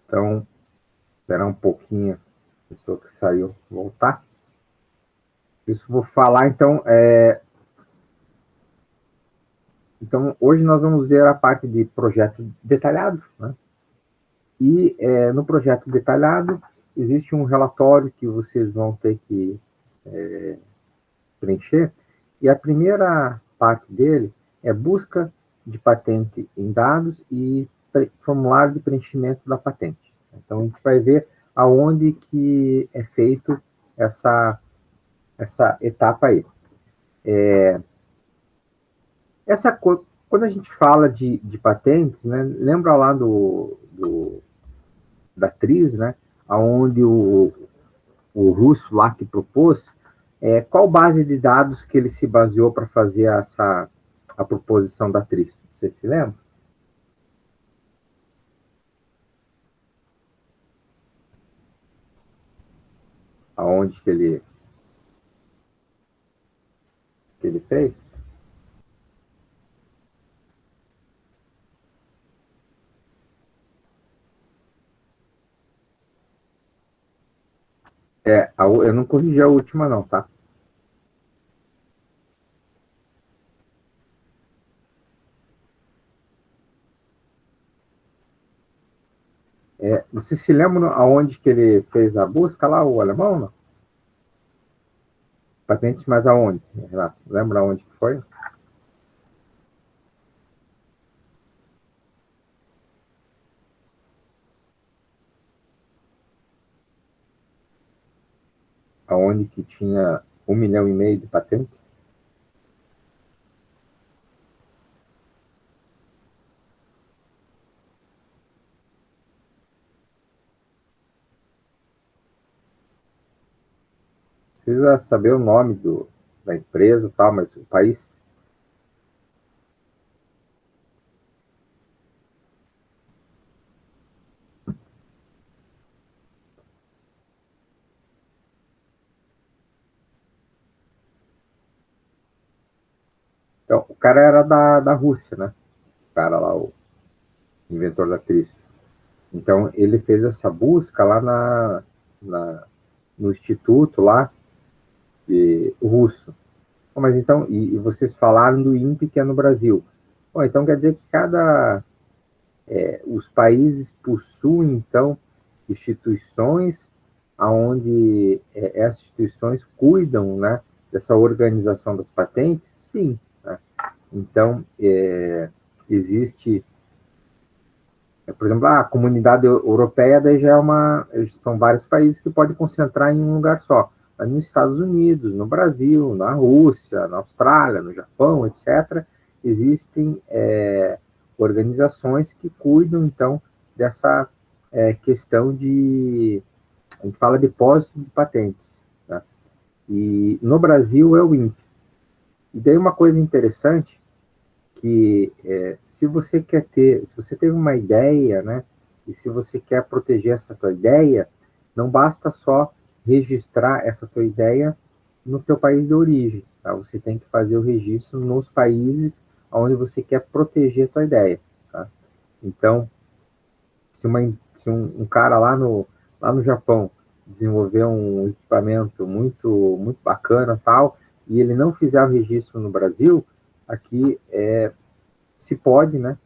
Então, esperar um pouquinho a pessoa que saiu voltar. Isso vou falar, então, então, hoje nós vamos ver a parte de projeto detalhado, né? E no projeto detalhado existe um relatório que vocês vão ter que preencher, e a primeira parte dele é busca de patente em dados e formulário de preenchimento da patente. Então, a gente vai ver aonde que é feito essa etapa aí. Quando a gente fala de patentes, né, lembra lá da TRIZ, né, onde o russo lá que propôs, qual base de dados que ele se baseou para fazer a proposição da TRIZ? Você se lembra? Aonde que ele fez? Eu não corrigi a última não, tá? Você se lembra aonde que ele fez a busca lá, o alemão, não? Patente, mas aonde, Renato? Lembra aonde que foi? Aonde que tinha 1,5 milhão de patentes? Precisa saber o nome da empresa e tal, mas o país. Então, o cara era da Rússia, né? O cara lá, o inventor da atriz. Então, ele fez essa busca lá na, no instituto lá, russo. Mas então, e vocês falaram do INPE, que é no Brasil. Bom, então quer dizer que os países possuem, então, instituições onde essas instituições cuidam, né, dessa organização das patentes? Sim. Né? Então, existe, por exemplo, a comunidade europeia, daí já são vários países que podem concentrar em um lugar só. Mas nos Estados Unidos, no Brasil, na Rússia, na Austrália, no Japão, etc., existem organizações que cuidam, então, dessa questão a gente fala depósito de patentes. Né? E no Brasil é o INPE. E daí uma coisa interessante, que se você teve uma ideia, né, e se você quer proteger essa tua ideia, não basta só registrar essa tua ideia no teu país de origem, tá? Você tem que fazer o registro nos países onde você quer proteger a tua ideia, tá? Então, se um cara lá no Japão desenvolver um equipamento muito bacana tal, e ele não fizer o registro no Brasil, aqui se pode, né,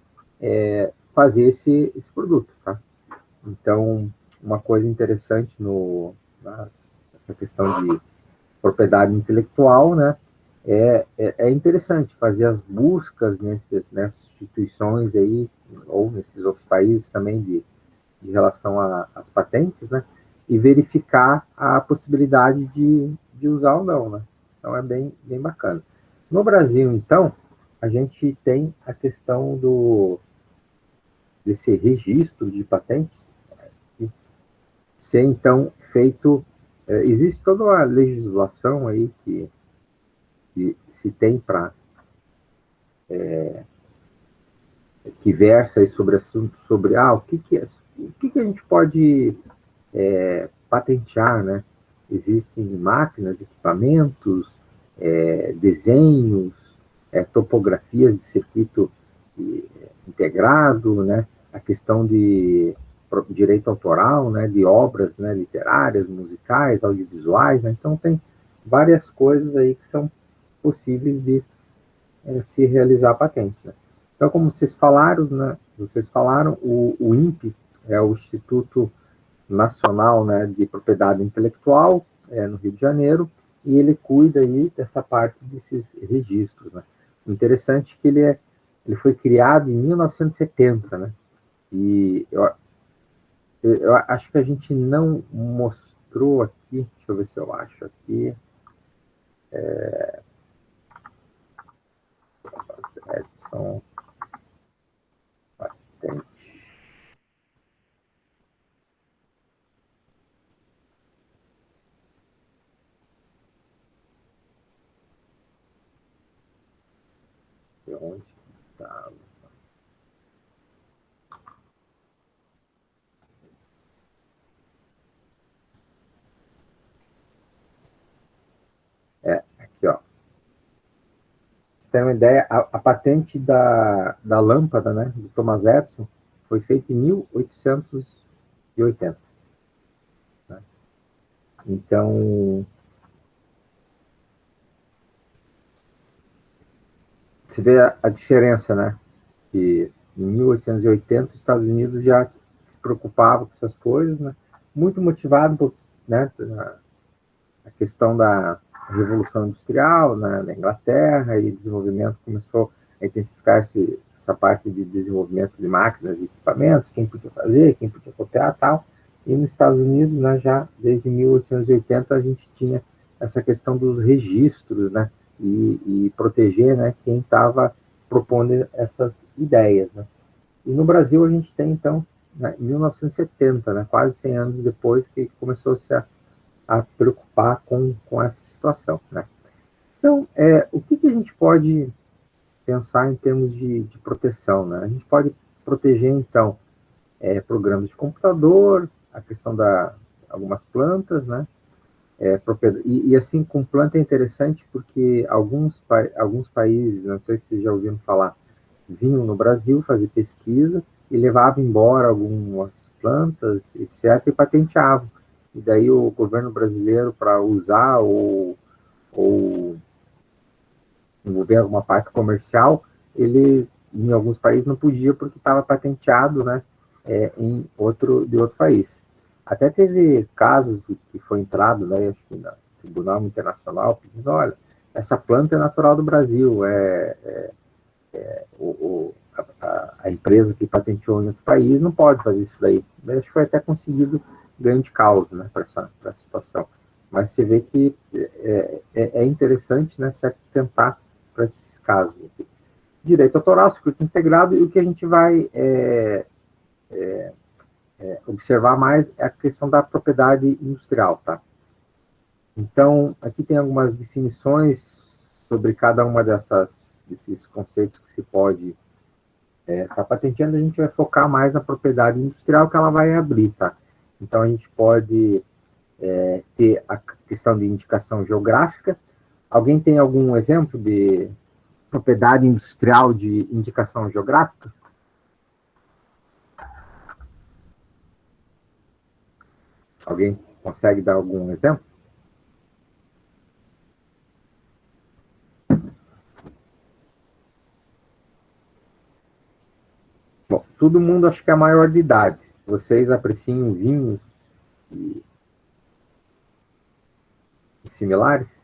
fazer esse produto, tá? Então, uma coisa interessante nessa questão de propriedade intelectual, né, é interessante fazer as buscas nessas instituições aí, ou nesses outros países também de relação às patentes, né, e verificar a possibilidade de usar ou não, né? Então, é bem bacana. No Brasil, então, a gente tem a questão desse registro de patentes, ser, então, feito... existe toda uma legislação aí que se tem para... que versa aí sobre assuntos sobre o que a gente pode patentear, né? Existem máquinas, equipamentos, desenhos, topografias de circuito integrado, né? A questão direito autoral, né, de obras, né, literárias, musicais, audiovisuais, né? Então tem várias coisas aí que são possíveis de se realizar a patente, né? Então, como vocês falaram, né, o INPE é o Instituto Nacional, né, de Propriedade Intelectual, no Rio de Janeiro, e ele cuida aí dessa parte desses registros, né? Interessante que ele foi criado em 1970, né? E eu acho que a gente não mostrou aqui, deixa eu ver se eu acho aqui, Edson Patente. Onde está? Aqui, ó. Você tem uma ideia, a patente da lâmpada, né, do Thomas Edison, foi feita em 1880. Né? Então, você vê a diferença, né? Que em 1880 os Estados Unidos já se preocupavam com essas coisas, né? Muito motivado por, né, a questão da Revolução Industrial na Inglaterra, e o desenvolvimento começou a intensificar essa parte de desenvolvimento de máquinas e equipamentos, quem podia fazer, quem podia copiar e tal. E nos Estados Unidos, né, já desde 1880, a gente tinha essa questão dos registros, né, e proteger, né, quem estava propondo essas ideias. Né. E no Brasil a gente tem, então, né, 1970, né, quase 100 anos depois, que começou-se a preocupar com essa situação. Né. Então, o que a gente pode pensar em termos de proteção? Né? A gente pode proteger, então, programas de computador, a questão da algumas plantas, né? E assim, com planta é interessante porque alguns países, não sei se vocês já ouviram falar, vinham no Brasil fazer pesquisa e levavam embora algumas plantas, etc., e patenteavam. E daí o governo brasileiro, para usar ou envolver alguma parte comercial, ele, em alguns países, não podia porque estava patenteado, né, de outro país. Até teve casos que foi entrado, né, acho que no Tribunal Internacional, pedindo, olha, essa planta é natural do Brasil, a empresa que patenteou em outro país não pode fazer isso daí. Acho que foi até conseguido ganho de causa, né, para essa situação. Mas você vê que é interessante, né, se tentar para esses casos. Direito autoral, circuito integrado, e o que a gente vai observar mais é a questão da propriedade industrial, tá? Então, aqui tem algumas definições sobre cada uma desses conceitos que se pode estar patenteando. A gente vai focar mais na propriedade industrial que ela vai abrir, tá? Então, a gente pode ter a questão de indicação geográfica. Alguém tem algum exemplo de propriedade industrial de indicação geográfica? Alguém consegue dar algum exemplo? Bom, todo mundo acho que é maior de idade. Vocês apreciam vinhos e similares?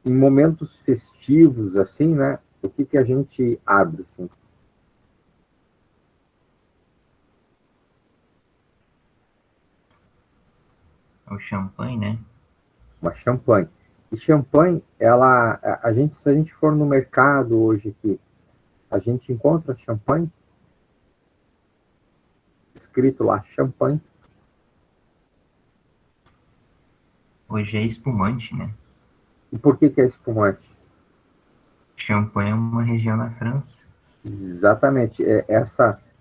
Em momentos festivos, assim, né? O que a gente abre, assim? O champanhe, né? Uma champanhe. E champanhe, se a gente for no mercado hoje aqui, a gente encontra champanhe, escrito lá, champanhe. Hoje é espumante, né? E por que é espumante? Champanhe é uma região na França. Exatamente.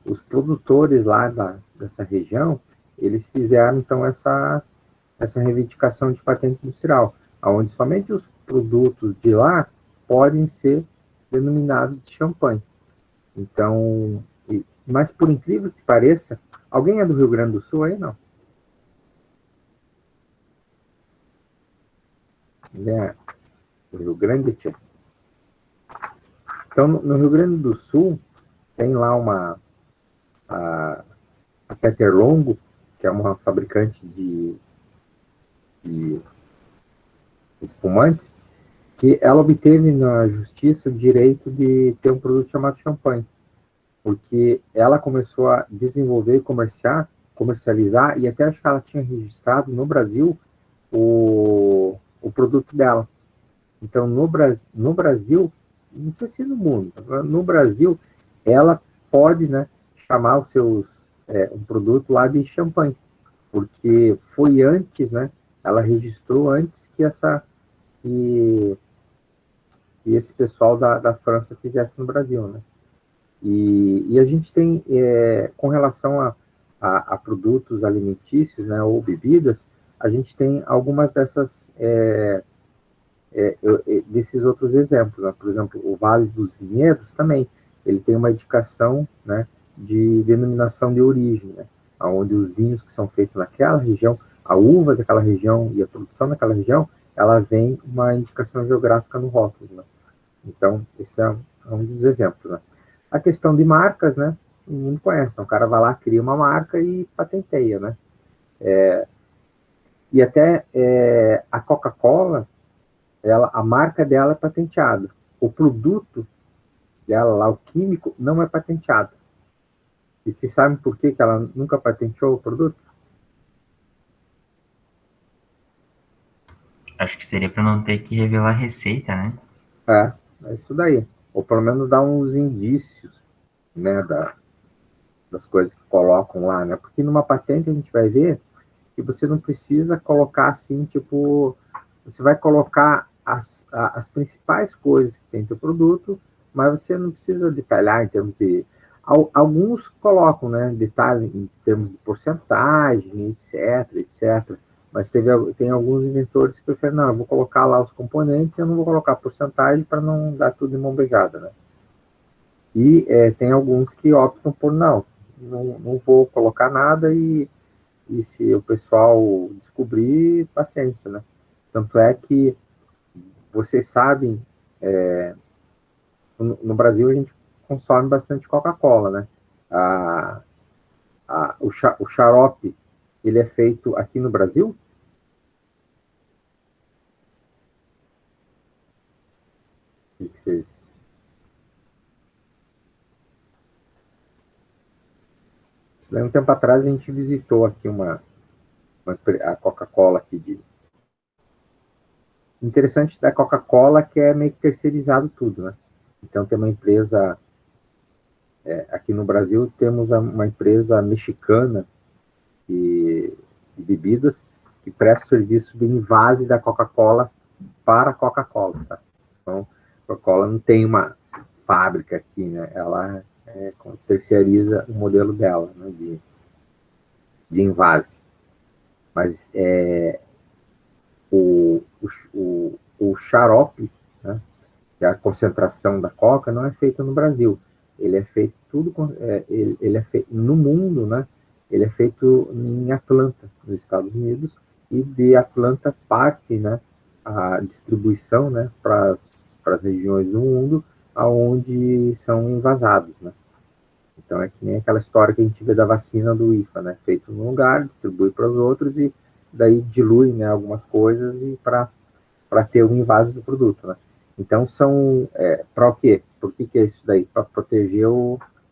Os produtores lá dessa região, eles fizeram, então, essa reivindicação de patente industrial, onde somente os produtos de lá podem ser denominados de champanhe. Então, mas por incrível que pareça, alguém é do Rio Grande do Sul aí, não? É, do Rio Grande, tia. Então, no Rio Grande do Sul, tem lá a Peter Longo, que é uma fabricante de espumantes, que ela obteve na justiça o direito de ter um produto chamado champanhe, porque ela começou a desenvolver e comercializar, e até acho que ela tinha registrado no Brasil o produto dela. Então, no Brasil, não sei se no mundo, no Brasil, ela pode, né, chamar um produto lá de champanhe, porque foi antes, né, ela registrou antes que esse pessoal da França fizesse no Brasil, né? E a gente tem, com relação a produtos alimentícios, né, ou bebidas, a gente tem algumas desses outros exemplos, né? Por exemplo, o Vale dos Vinhedos também, ele tem uma indicação, né, de denominação de origem, né, onde os vinhos que são feitos naquela região, a uva daquela região e a produção daquela região, ela vem uma indicação geográfica no rótulo, né? Então, esse é um dos exemplos, né? A questão de marcas, né, todo mundo conhece, então, o cara vai lá, cria uma marca e patenteia, né? E até a Coca-Cola, a marca dela é patenteada. O produto dela lá, o químico, não é patenteado. E se sabe por que ela nunca patenteou o produto? Acho que seria para não ter que revelar a receita, né? É isso daí. Ou pelo menos dar uns indícios, né, das coisas que colocam lá, né? Porque numa patente a gente vai ver que você não precisa colocar assim, tipo, você vai colocar as principais coisas que tem no teu produto, mas você não precisa detalhar em termos de... Alguns colocam, né, detalhe em termos de porcentagem, etc, etc. Mas tem alguns inventores que preferem, não, eu vou colocar lá os componentes e eu não vou colocar porcentagem para não dar tudo de mão beijada, né? E tem alguns que optam por, não vou colocar nada e se o pessoal descobrir, paciência, né? Tanto é que vocês sabem, no Brasil a gente consome bastante Coca-Cola, né? A, o xarope, ele é feito aqui no Brasil? O que vocês... Um tempo atrás a gente visitou aqui a Coca-Cola aqui interessante da Coca-Cola que é meio que terceirizado tudo, né? Então tem uma empresa aqui no Brasil temos uma empresa mexicana de bebidas que presta serviço de envase da Coca-Cola para a Coca-Cola, tá? Então, a Coca-Cola não tem uma fábrica aqui, né? Ela terceiriza o modelo dela, né? De envase. Mas o xarope, né? Que é a concentração da Coca, não é feita no Brasil. Ele é feito ele é feito no mundo, né? Ele é feito em Atlanta, nos Estados Unidos, e de Atlanta parte, né, a distribuição, né, para as regiões do mundo aonde são envasados, né? Então é que nem aquela história que a gente vê da vacina do IFA, né? Feito num lugar, distribui para os outros e daí dilui, né, algumas coisas e para ter o invase do produto, né? Então são para o quê? Por que é isso daí? Para proteger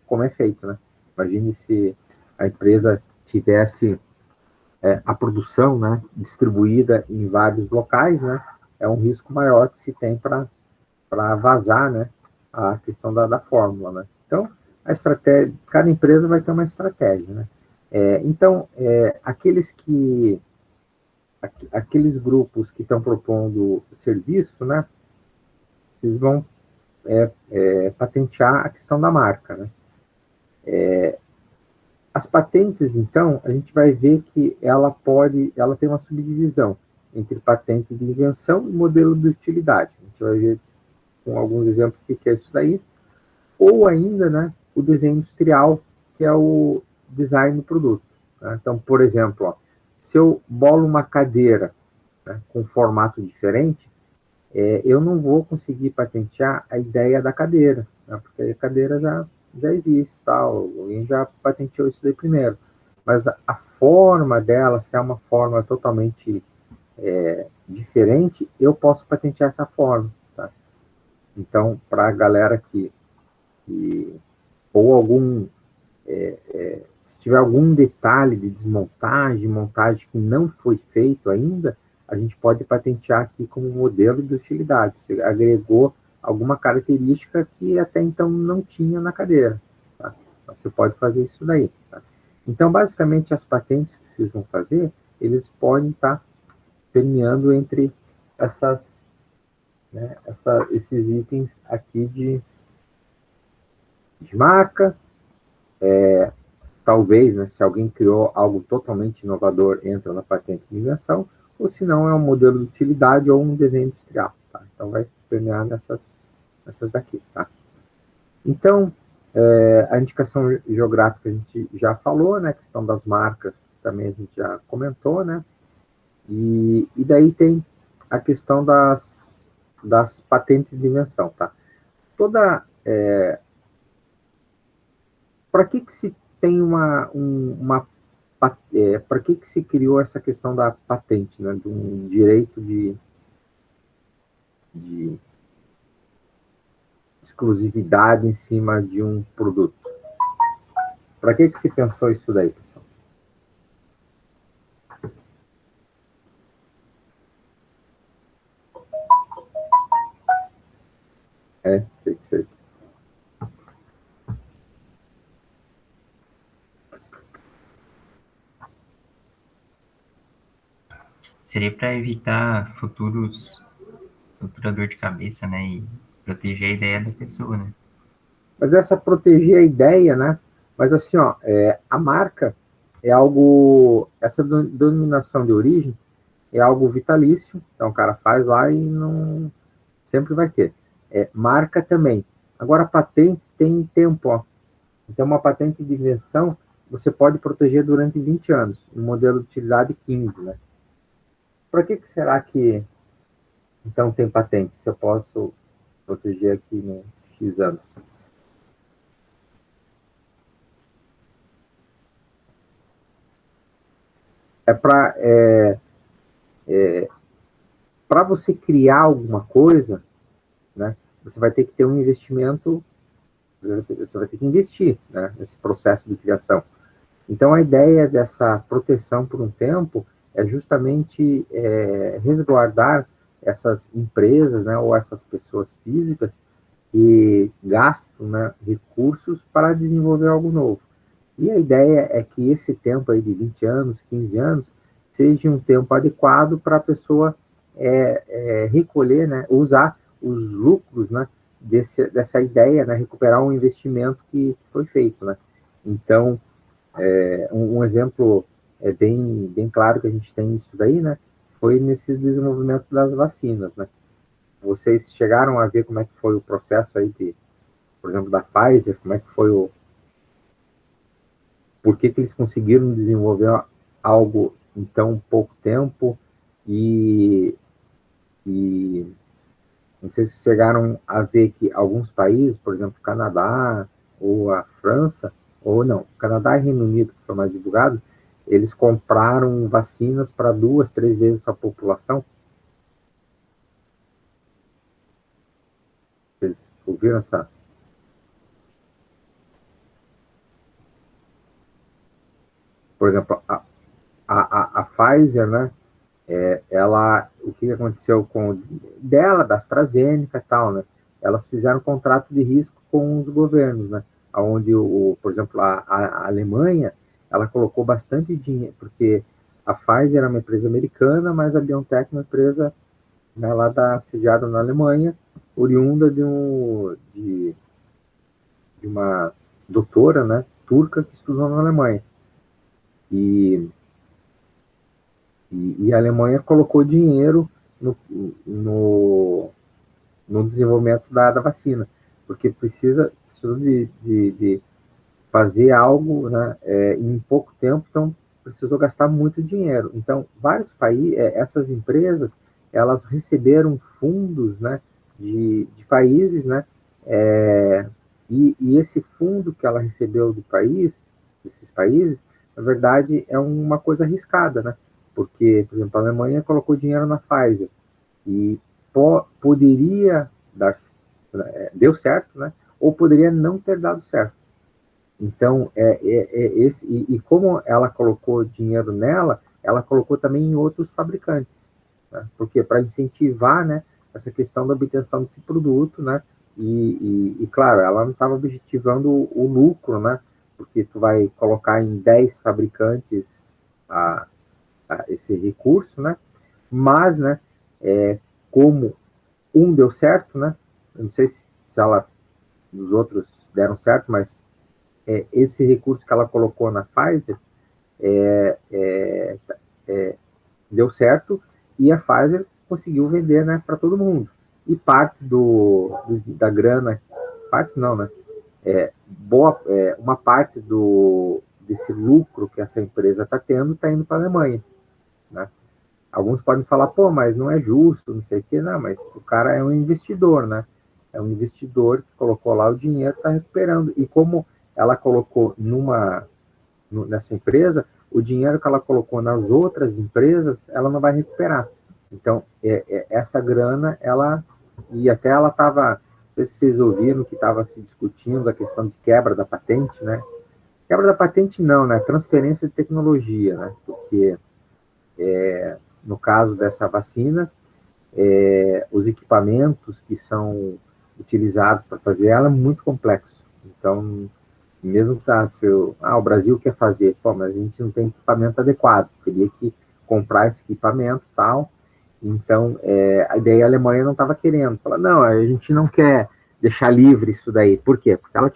como é feito, né? Imagine se a empresa tivesse a produção, né, distribuída em vários locais, né? É um risco maior que se tem para vazar, né, a questão da fórmula, né? Então a estratégia, cada empresa vai ter uma estratégia, né? Então aqueles grupos que estão propondo serviço, né, vocês vão patentear a questão da marca, né? As patentes, então, a gente vai ver que ela tem uma subdivisão entre patente de invenção e modelo de utilidade. A gente vai ver com alguns exemplos o que é isso daí. Ou ainda, né, o desenho industrial, que é o design do produto. Né? Então, por exemplo, ó, se eu bolo uma cadeira, né, com formato diferente, eu não vou conseguir patentear a ideia da cadeira, né, porque a cadeira já existe, tal, alguém já patenteou isso daí primeiro. Mas a forma dela, se é uma forma totalmente diferente, eu posso patentear essa forma. Tá? Então, para a galera ou se tiver algum detalhe de desmontagem, montagem que não foi feito ainda, a gente pode patentear aqui como modelo de utilidade. Você agregou alguma característica que até então não tinha na cadeira. Tá? Você pode fazer isso daí. Tá? Então, basicamente, as patentes que vocês vão fazer, eles podem estar permeando entre esses itens aqui de marca, talvez, né, se alguém criou algo totalmente inovador, entra na patente de invenção, ou se não, é um modelo de utilidade ou um desenho industrial. Tá? Então, vai permear nessas daqui. Tá? Então, a indicação geográfica a gente já falou, né? A questão das marcas também a gente já comentou, né? E daí tem a questão das patentes de invenção, tá? Para que se tem para que se criou essa questão da patente, né? De um direito de exclusividade em cima de um produto? Para que se pensou isso daí, pessoal? O que vocês... Seria para evitar futura dor de cabeça, né? E proteger a ideia da pessoa, né? Mas essa proteger a ideia, né? Mas assim, ó, a marca é algo, essa denominação de origem é algo vitalício, então o cara faz lá e não sempre vai ter. Marca também. Agora, a patente tem tempo, ó. Então, uma patente de invenção você pode proteger durante 20 anos, um modelo de utilidade 15, né? Para que será que, então, tem patente, se eu posso proteger aqui no X anos? Para você criar alguma coisa, né, você vai ter que ter um investimento, você vai ter que investir, né, nesse processo de criação. Então, a ideia dessa proteção por um tempo é justamente resguardar essas empresas, né, ou essas pessoas físicas que gastam, né, recursos para desenvolver algo novo. E a ideia é que esse tempo aí de 20 anos, 15 anos, seja um tempo adequado para a pessoa recolher, né, usar os lucros, né, dessa ideia, né, recuperar um investimento que foi feito, né. Então, um exemplo bem claro que a gente tem isso daí, né, foi nesse desenvolvimento das vacinas, né. Vocês chegaram a ver como é que foi o processo aí por exemplo, da Pfizer, como é que foi por que eles conseguiram desenvolver algo em tão pouco tempo e não sei se chegaram a ver que alguns países, por exemplo, o Canadá ou a França, ou não, Canadá e Reino Unido, que foi mais divulgado, eles compraram vacinas para 2, 3 vezes a população. Vocês ouviram essa? Por exemplo, a Pfizer, né? O que aconteceu com dela, da AstraZeneca e tal, né? Elas fizeram contrato de risco com os governos, né? Onde, por exemplo, a Alemanha, ela colocou bastante dinheiro, porque a Pfizer é uma empresa americana, mas a BioNTech é uma empresa, né, lá sediada na Alemanha, oriunda de uma doutora, né, turca que estudou na Alemanha. E, e a Alemanha colocou dinheiro no, no desenvolvimento da vacina, porque precisa de fazer algo, né, em pouco tempo, então precisou gastar muito dinheiro. Então, vários países, essas empresas, elas receberam fundos, né, de países, né, e esse fundo que ela recebeu do país, desses países, na verdade, é uma coisa arriscada, né, porque, por exemplo, a Alemanha colocou dinheiro na Pfizer, e poderia dar, deu certo, né, ou poderia não ter dado certo. Então, e como ela colocou dinheiro nela, ela colocou também em outros fabricantes, né? Porque para incentivar, né, essa questão da obtenção desse produto, né? Claro, ela não estava objetivando o lucro, né? Porque tu vai colocar em 10 fabricantes esse recurso, né? Mas, né, como um deu certo, né? Eu não sei se os outros deram certo, mas esse recurso que ela colocou na Pfizer deu certo e a Pfizer conseguiu vender, né, para todo mundo. E parte da grana, parte não, né? Uma parte desse lucro que essa empresa está tendo está indo para a Alemanha, né? Alguns podem falar, pô, mas não é justo, não sei o quê. Não, mas o cara é um investidor, né? É um investidor que colocou lá o dinheiro, está recuperando. E como ela colocou nessa empresa, o dinheiro que ela colocou nas outras empresas, ela não vai recuperar. Então, essa grana, e até ela estava, não sei se vocês ouviram que estava se discutindo a questão de quebra da patente, né? Quebra da patente não, né? Transferência de tecnologia, né? Porque, no caso dessa vacina, os equipamentos que são utilizados para fazer ela é muito complexo. Então, mesmo que o Brasil quer fazer, pô, mas a gente não tem equipamento adequado, teria que comprar esse equipamento e tal. Então, a ideia a Alemanha não estava querendo. Fala, não, a gente não quer deixar livre isso daí. Por quê? Porque ela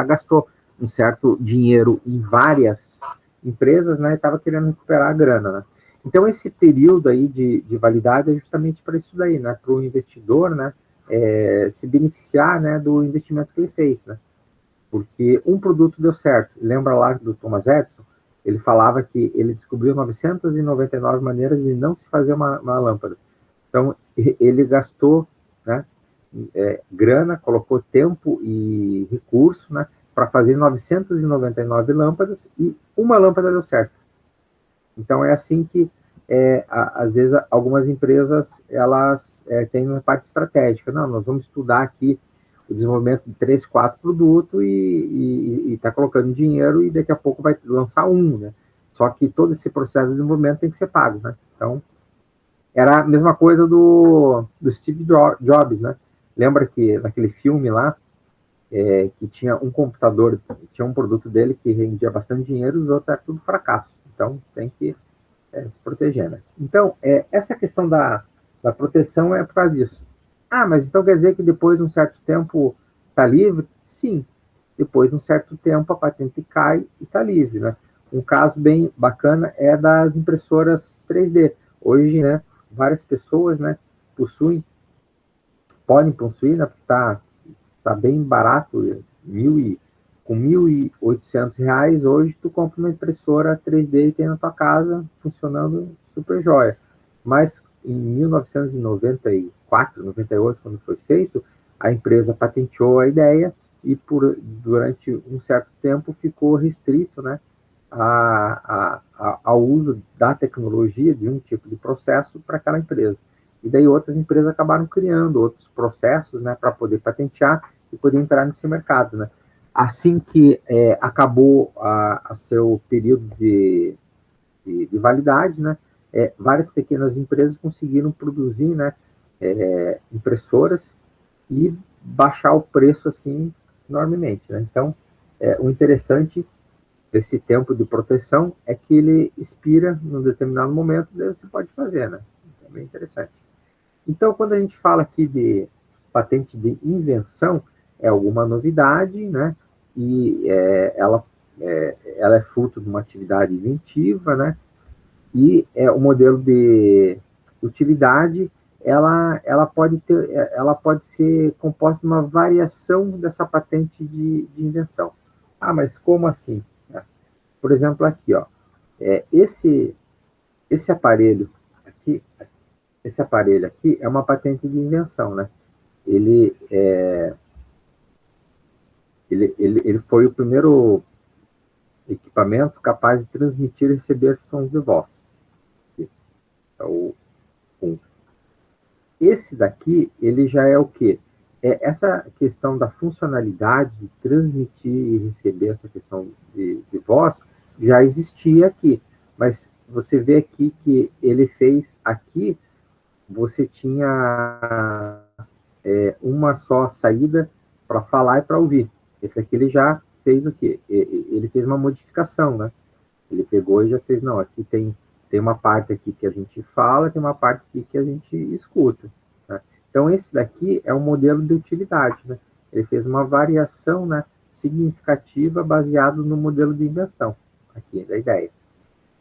gastou um certo dinheiro em várias empresas, né, e estava querendo recuperar a grana, né? Então, esse período aí de validade é justamente para isso daí, né, para o investidor, né, se beneficiar, né, do investimento que ele fez, né? Porque um produto deu certo. Lembra lá do Thomas Edison? Ele falava que ele descobriu 999 maneiras de não se fazer uma lâmpada. Então, ele gastou, né, grana, colocou tempo e recurso, né, para fazer 999 lâmpadas e uma lâmpada deu certo. Então, é assim que, às vezes, algumas empresas elas têm uma parte estratégica. Não, nós vamos estudar aqui o desenvolvimento de 3, 4 produtos e está colocando dinheiro e daqui a pouco vai lançar um, né? Só que todo esse processo de desenvolvimento tem que ser pago, né? Então, era a mesma coisa do Steve Jobs, né? Lembra que naquele filme lá, que tinha um computador, tinha um produto dele que rendia bastante dinheiro, os outros eram tudo fracasso. Então, tem que se proteger, né? Então, essa questão da proteção é por causa disso. Ah, mas então quer dizer que depois de um certo tempo está livre? Sim, depois de um certo tempo a patente cai e está livre, né? Um caso bem bacana é das impressoras 3D. Hoje, né, várias pessoas, né, podem possuir, né, porque tá bem barato, com R$ 1.800, hoje tu compra uma impressora 3D e tem na tua casa funcionando super jóia. Mas em 1994, 98, quando foi feito, a empresa patenteou a ideia e durante um certo tempo ficou restrito, né, ao uso da tecnologia de um tipo de processo para aquela empresa. E daí outras empresas acabaram criando outros processos, né, para poder patentear e poder entrar nesse mercado, né? Assim que acabou a seu período de validade, né, várias pequenas empresas conseguiram produzir, né, impressoras e baixar o preço assim enormemente, né? Então, o interessante desse tempo de proteção é que ele expira num determinado momento, daí você pode fazer, né? É bem interessante. Então, quando a gente fala aqui de patente de invenção, é alguma novidade, né? E ela ela é fruto de uma atividade inventiva, né? E o modelo de utilidade, ela pode ser composta de uma variação dessa patente de invenção. Ah, mas como assim? Por exemplo, aqui, ó, esse aparelho aqui, é uma patente de invenção, né? Ele, ele foi o primeiro equipamento capaz de transmitir e receber sons de voz. É o 1. Esse daqui, ele já é o quê? Essa questão da funcionalidade de transmitir e receber essa questão de voz já existia aqui, mas você vê aqui que ele fez aqui, você tinha uma só saída para falar e para ouvir. Esse aqui ele já fez o quê? Ele fez uma modificação, né? Ele pegou e já fez, não, aqui tem uma parte aqui que a gente fala, tem uma parte aqui que a gente escuta. Né? Então, esse daqui é um modelo de utilidade, né? Ele fez uma variação, né, significativa baseado no modelo de invenção, aqui, da ideia.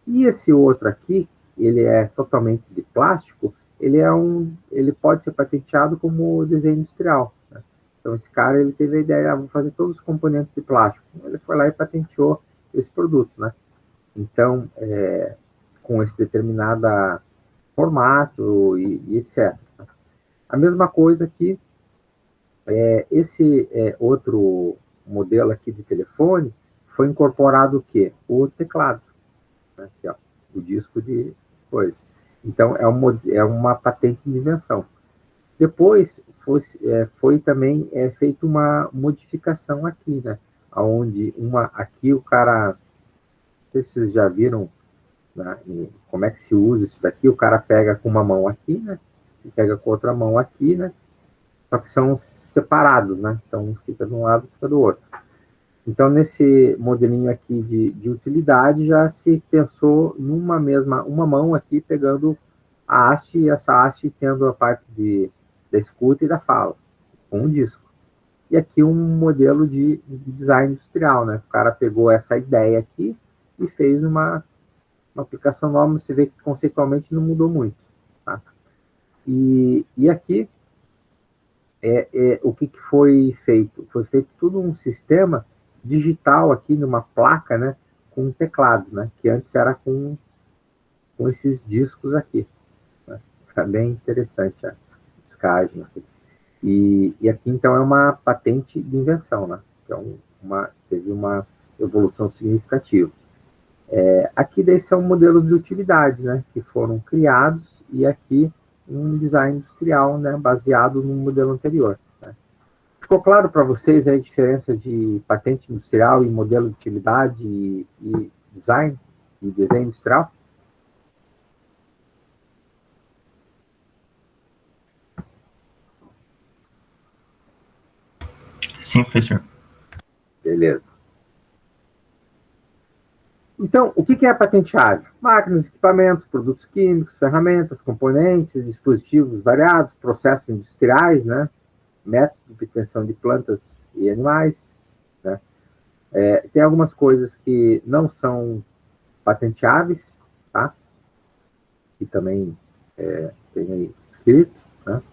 E esse outro aqui, ele é totalmente de plástico, ele pode ser patenteado como desenho industrial. Né? Então, esse cara, ele teve a ideia, vou fazer todos os componentes de plástico. Ele foi lá e patenteou esse produto, né? Então, com esse determinado formato e etc. A mesma coisa aqui, esse outro modelo aqui de telefone, foi incorporado o quê? O teclado. Né? Aqui, ó, o disco de coisa. Então, é uma patente de invenção. Depois, foi também feita uma modificação aqui, né? Onde aqui o cara, não sei se vocês já viram, né, como é que se usa isso daqui, o cara pega com uma mão aqui, né? E pega com outra mão aqui, né? Só que são separados, né? Então, fica de um lado, fica do outro. Então, nesse modelinho aqui de utilidade, já se pensou numa uma mão aqui pegando a haste, e essa haste tendo a parte da escuta e da fala, com um disco. E aqui um modelo de design industrial, né? O cara pegou essa ideia aqui e fez uma aplicação nova, você vê que conceitualmente não mudou muito. Tá? E aqui, o que foi feito? Foi feito todo um sistema digital aqui numa placa, né, com um teclado, né, que antes era com esses discos aqui. Né? Tá bem interessante a escagem aqui. E aqui, então, é uma patente de invenção, né? Então, teve uma evolução significativa. Aqui daí são modelos de utilidades, né, que foram criados, e aqui um design industrial, né, baseado no modelo anterior. Né? Ficou claro para vocês a diferença de patente industrial e modelo de utilidade e design e desenho industrial? Sim, professor. Beleza. Então, o que é patenteável? Máquinas, equipamentos, produtos químicos, ferramentas, componentes, dispositivos variados, processos industriais, né? Método de obtenção de plantas e animais. Né? Tem algumas coisas que não são patenteáveis, tá? Que também tem aí escrito. Né?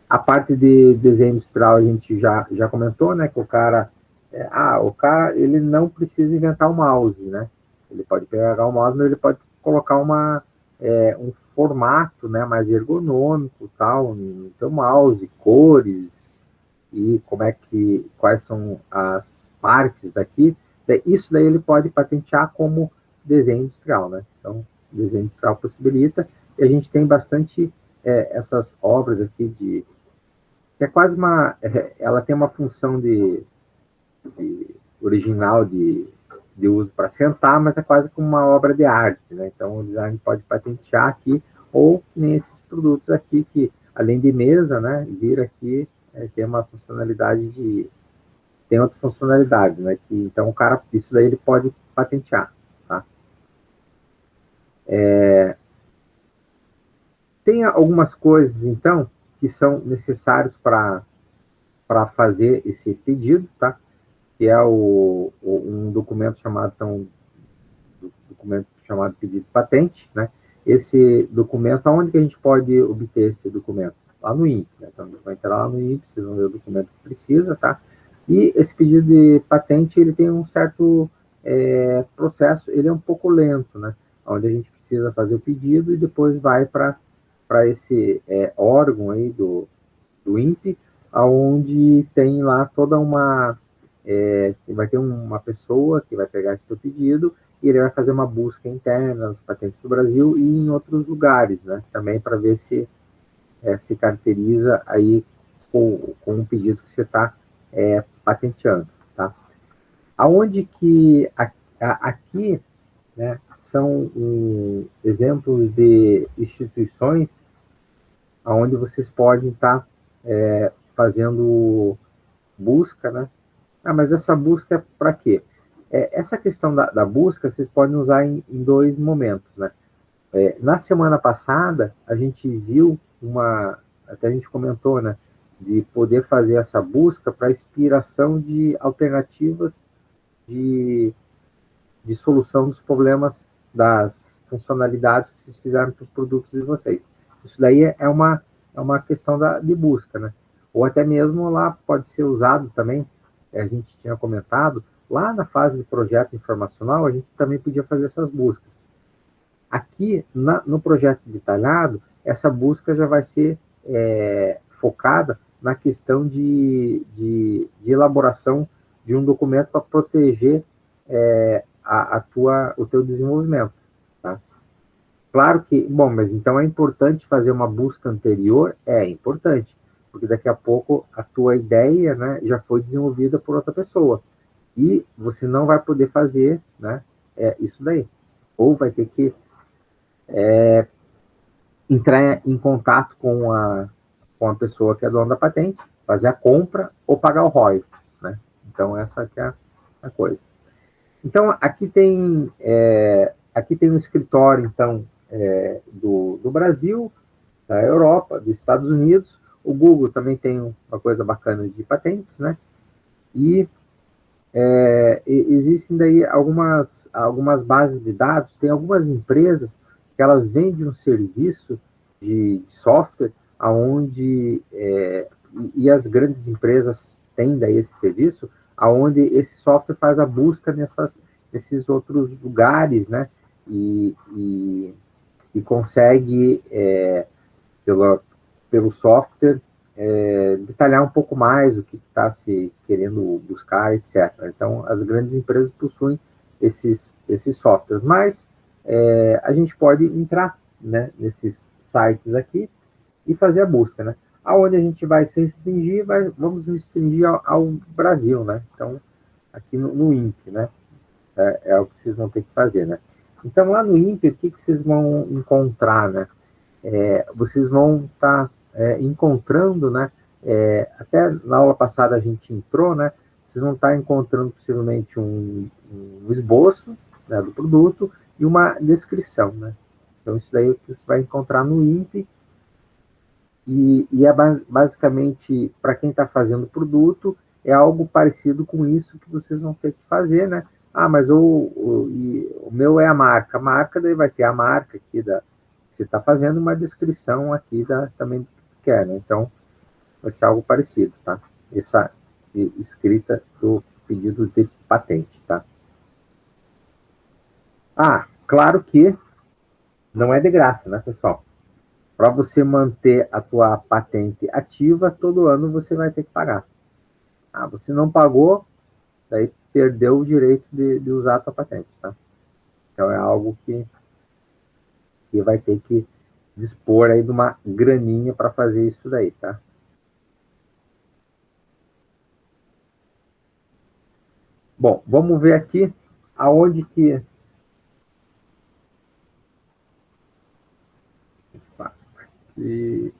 A parte de desenho industrial a gente já comentou, né? Que o cara ele não precisa inventar um mouse, né? Ele pode pegar o mouse, mas ele pode colocar um formato, né, mais ergonômico, tal, no teu mouse, cores e quais são as partes daqui. Isso daí ele pode patentear como desenho industrial, né? Então, desenho industrial possibilita, e a gente tem bastante essas obras aqui que é quase ela tem uma função original de uso para sentar, mas é quase como uma obra de arte, né? Então, o design pode patentear aqui, ou que nem esses produtos aqui, que além de mesa, né, vir aqui, tem uma funcionalidade tem outras funcionalidades, né? Então, isso daí ele pode patentear, tá? Tem algumas coisas, então, que são necessárias para fazer esse pedido, tá? que é um documento chamado, então, documento chamado pedido de patente, né? Esse documento, aonde que a gente pode obter esse documento? Lá no INPE, né? Então, a gente vai entrar lá no INPE, vocês vão ver o documento que precisa, tá? E esse pedido de patente, ele tem um certo processo, ele é um pouco lento, né? Onde a gente precisa fazer o pedido e depois vai para esse órgão aí do INPE, aonde tem lá toda uma... vai ter uma pessoa que vai pegar esse teu pedido e ele vai fazer uma busca interna nas patentes do Brasil e em outros lugares, né? Também para ver se se caracteriza aí com um pedido que você está patenteando, tá? Aonde que aqui, né, são exemplos de instituições aonde vocês podem estar fazendo busca, né? Ah, mas essa busca é para quê? Essa questão da busca vocês podem usar em dois momentos, né? Na semana passada, a gente viu até a gente comentou, né, de poder fazer essa busca para inspiração de alternativas de, de solução dos problemas, das funcionalidades que vocês fizeram para os produtos de vocês. Isso daí é uma questão de busca, né? Ou até mesmo lá pode ser usado também, a gente tinha comentado, lá na fase de projeto informacional, a gente também podia fazer essas buscas. Aqui, no projeto detalhado, essa busca já vai ser focada na questão de elaboração de um documento para proteger o teu desenvolvimento. Tá? Claro que, bom, mas então é importante fazer uma busca anterior? É importante, porque daqui a pouco a tua ideia, né, já foi desenvolvida por outra pessoa. E você não vai poder fazer, né, isso daí. Ou vai ter que entrar em contato com a pessoa que é dona da patente, fazer a compra ou pagar o royalties, né? Então, essa que é a coisa. Então, aqui tem um escritório, então, do Brasil, da Europa, dos Estados Unidos. O Google também tem uma coisa bacana de patentes, né? E existem daí algumas bases de dados, tem algumas empresas que elas vendem um serviço de software aonde e as grandes empresas têm daí esse serviço, aonde esse software faz a busca nesses outros lugares, né? E consegue pelo software detalhar um pouco mais o que está se querendo buscar, etc. Então, as grandes empresas possuem esses softwares, mas a gente pode entrar, né, nesses sites aqui e fazer a busca, né? Aonde a gente vai se restringir, vamos restringir ao Brasil, né? Então, aqui no INPE, né? É o que vocês vão ter que fazer, né? Então, lá no INPE, o que vocês vão encontrar, né? Vocês vão estar encontrando, né? Até na aula passada a gente entrou, né? Vocês vão estar encontrando possivelmente um esboço, né, do produto e uma descrição, né? Então, isso daí você vai encontrar no INPE e é basicamente, para quem está fazendo o produto, é algo parecido com isso que vocês vão ter que fazer, né? Ah, mas o meu é a marca. A marca, daí vai ter a marca aqui que você está fazendo, uma descrição aqui também do que quer, né? Então, vai ser algo parecido, tá? Essa escrita do pedido de patente, tá? Ah, claro que não é de graça, né, pessoal? Para você manter a tua patente ativa, todo ano você vai ter que pagar. Ah, você não pagou, daí perdeu o direito de usar a tua patente, tá? Então é algo que vai ter que dispor aí de uma graninha para fazer isso daí, tá? Bom, vamos ver aqui aonde que... E,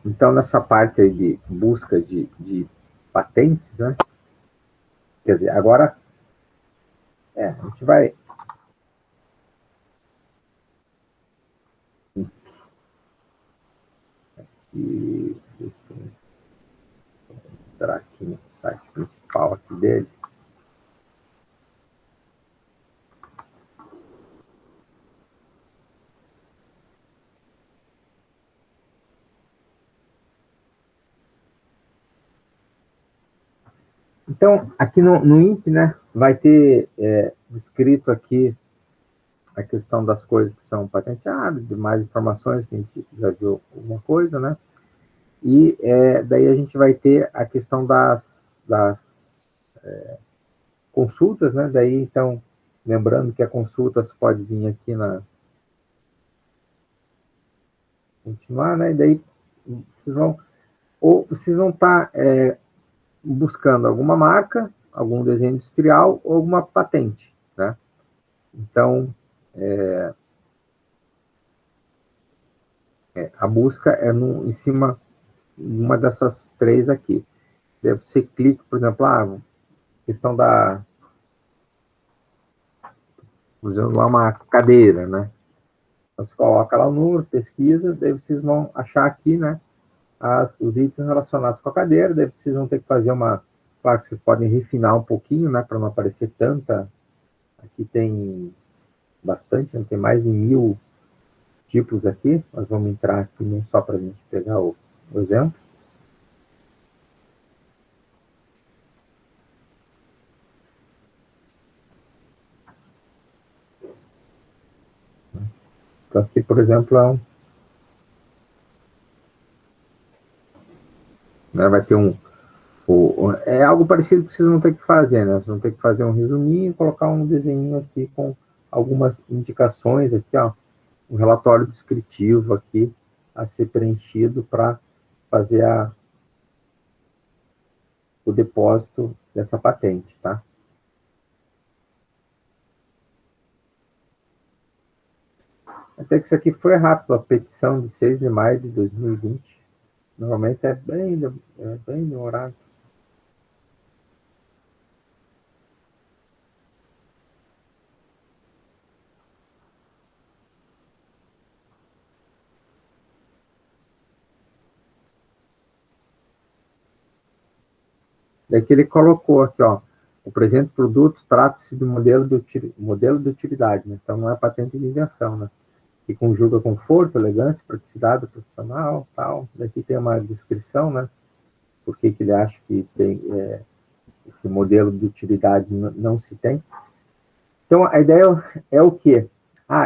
então, nessa parte aí de busca de patentes, né? Quer dizer, agora a gente vai... E, deixa eu entrar aqui. site principal aqui deles. Então, aqui no INPE, né, vai ter descrito aqui a questão das coisas que são patenteadas, de mais informações, que a gente já viu alguma coisa, né? E daí a gente vai ter a questão das consultas, né? Daí, então, lembrando que a consulta pode vir aqui na... Continuar, né? E daí vocês vão estar buscando alguma marca, algum desenho industrial ou alguma patente, né? Então, a busca é em cima de uma dessas três aqui. Daí você clica, por exemplo, questão da... usando lá uma cadeira, né? Então, você coloca lá o número, pesquisa, daí vocês vão achar aqui, né, os itens relacionados com a cadeira, daí vocês vão ter que fazer uma... Claro que vocês podem refinar um pouquinho, né, para não aparecer tanta... Aqui tem bastante, né, tem mais de 1000 tipos aqui. Nós vamos entrar aqui só para a gente pegar o exemplo. Então, aqui, por exemplo, né, vai ter é algo parecido que vocês vão ter que fazer, né? Vocês vão ter que fazer um resuminho e colocar um desenho aqui com algumas indicações aqui, ó, um relatório descritivo aqui a ser preenchido para fazer o depósito dessa patente, tá? Até que isso aqui foi rápido, a petição de 6 de maio de 2020. Normalmente é bem demorado. Daí que ele colocou aqui, ó, o presente produto trata-se de modelo de utilidade, né? Então não é patente de invenção, né? Que conjuga conforto, elegância, praticidade profissional, tal. Daqui tem uma descrição, né? Por que ele acha que tem esse modelo de utilidade não se tem. Então a ideia é o quê?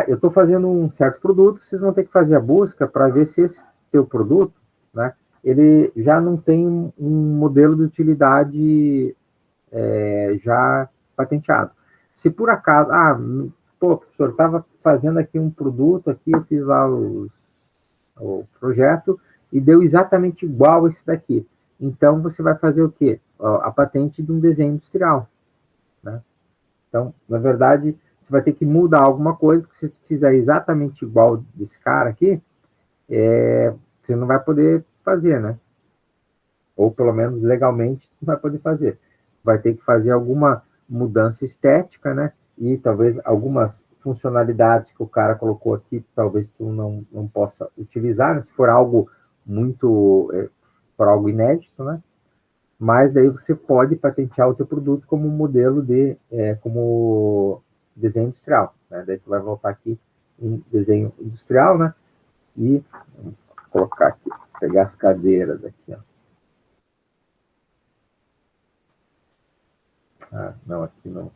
Eu estou fazendo um certo produto, vocês vão ter que fazer a busca para ver se esse teu produto, né, ele já não tem um modelo de utilidade já patenteado. Se por acaso, professor, estava fazendo aqui um produto, aqui eu fiz lá o projeto e deu exatamente igual esse daqui. Então, você vai fazer o quê? A patente de um desenho industrial, né? Então, na verdade, você vai ter que mudar alguma coisa, porque se você fizer exatamente igual desse cara aqui, você não vai poder fazer, né? Ou pelo menos legalmente não vai poder fazer. Vai ter que fazer alguma mudança estética, né? E talvez algumas funcionalidades que o cara colocou aqui, talvez tu não possa utilizar, né? Se for algo muito, for algo inédito, né? Mas daí você pode patentear o teu produto como modelo como desenho industrial, né? Daí tu vai voltar aqui em desenho industrial, né? E vou colocar aqui, pegar as cadeiras aqui, ó. Não, aqui não.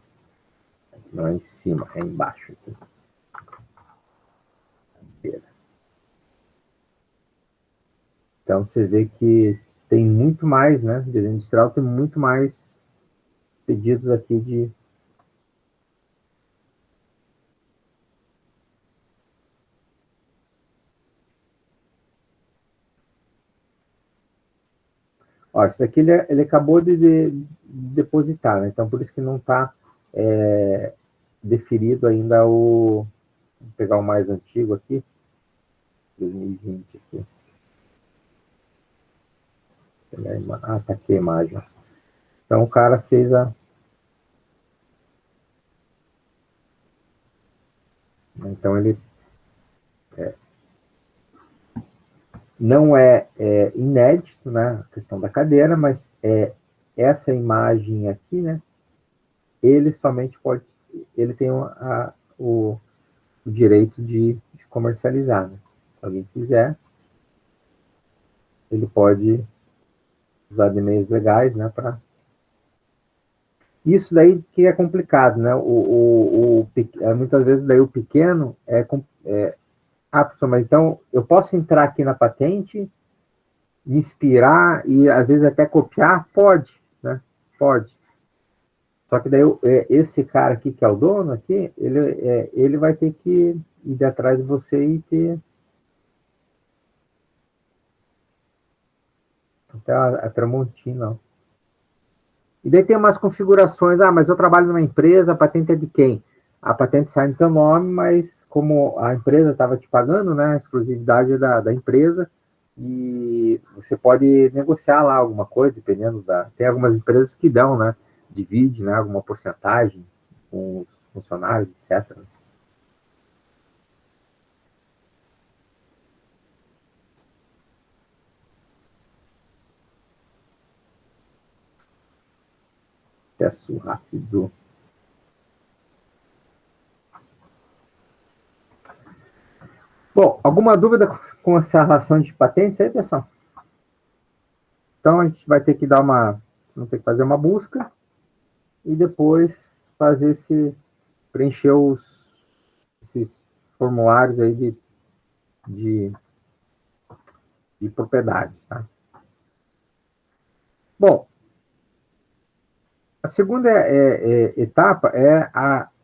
Aqui não é em cima, é embaixo aqui. Cadeira. Então você vê que tem muito mais, né? Desenho industrial tem muito mais pedidos aqui de... Ó, esse daqui ele acabou de depositar, né? Então por isso que não está deferido ainda o... Vou pegar o mais antigo aqui, 2020 aqui. Tá aqui a imagem. Então o cara fez Então ele não é inédito, né, a questão da cadeira, mas essa imagem aqui, né, ele somente pode, ele tem o direito de comercializar, né? Se alguém quiser, ele pode usar de meios legais, né, para isso daí que é complicado, né? Muitas vezes daí o pequeno professor, mas então eu posso entrar aqui na patente, me inspirar e às vezes até copiar? Pode, né? Pode. Só que daí esse cara aqui, que é o dono aqui, ele vai ter que ir atrás de você e ter até a Tramontina, ó. E daí tem umas configurações, mas eu trabalho numa empresa, a patente é de quem? A patente sai no seu nome, mas como a empresa estava te pagando, né, a exclusividade da empresa, e você pode negociar lá alguma coisa, dependendo da... Tem algumas empresas que dão, né, divide, né, alguma porcentagem com os funcionários, etc. Acesso rápido. Bom, alguma dúvida com essa relação de patentes aí, pessoal? Então, a gente vai ter que você vai ter que fazer uma busca e depois preencher esses formulários aí de, de propriedade, tá? Bom, a segunda etapa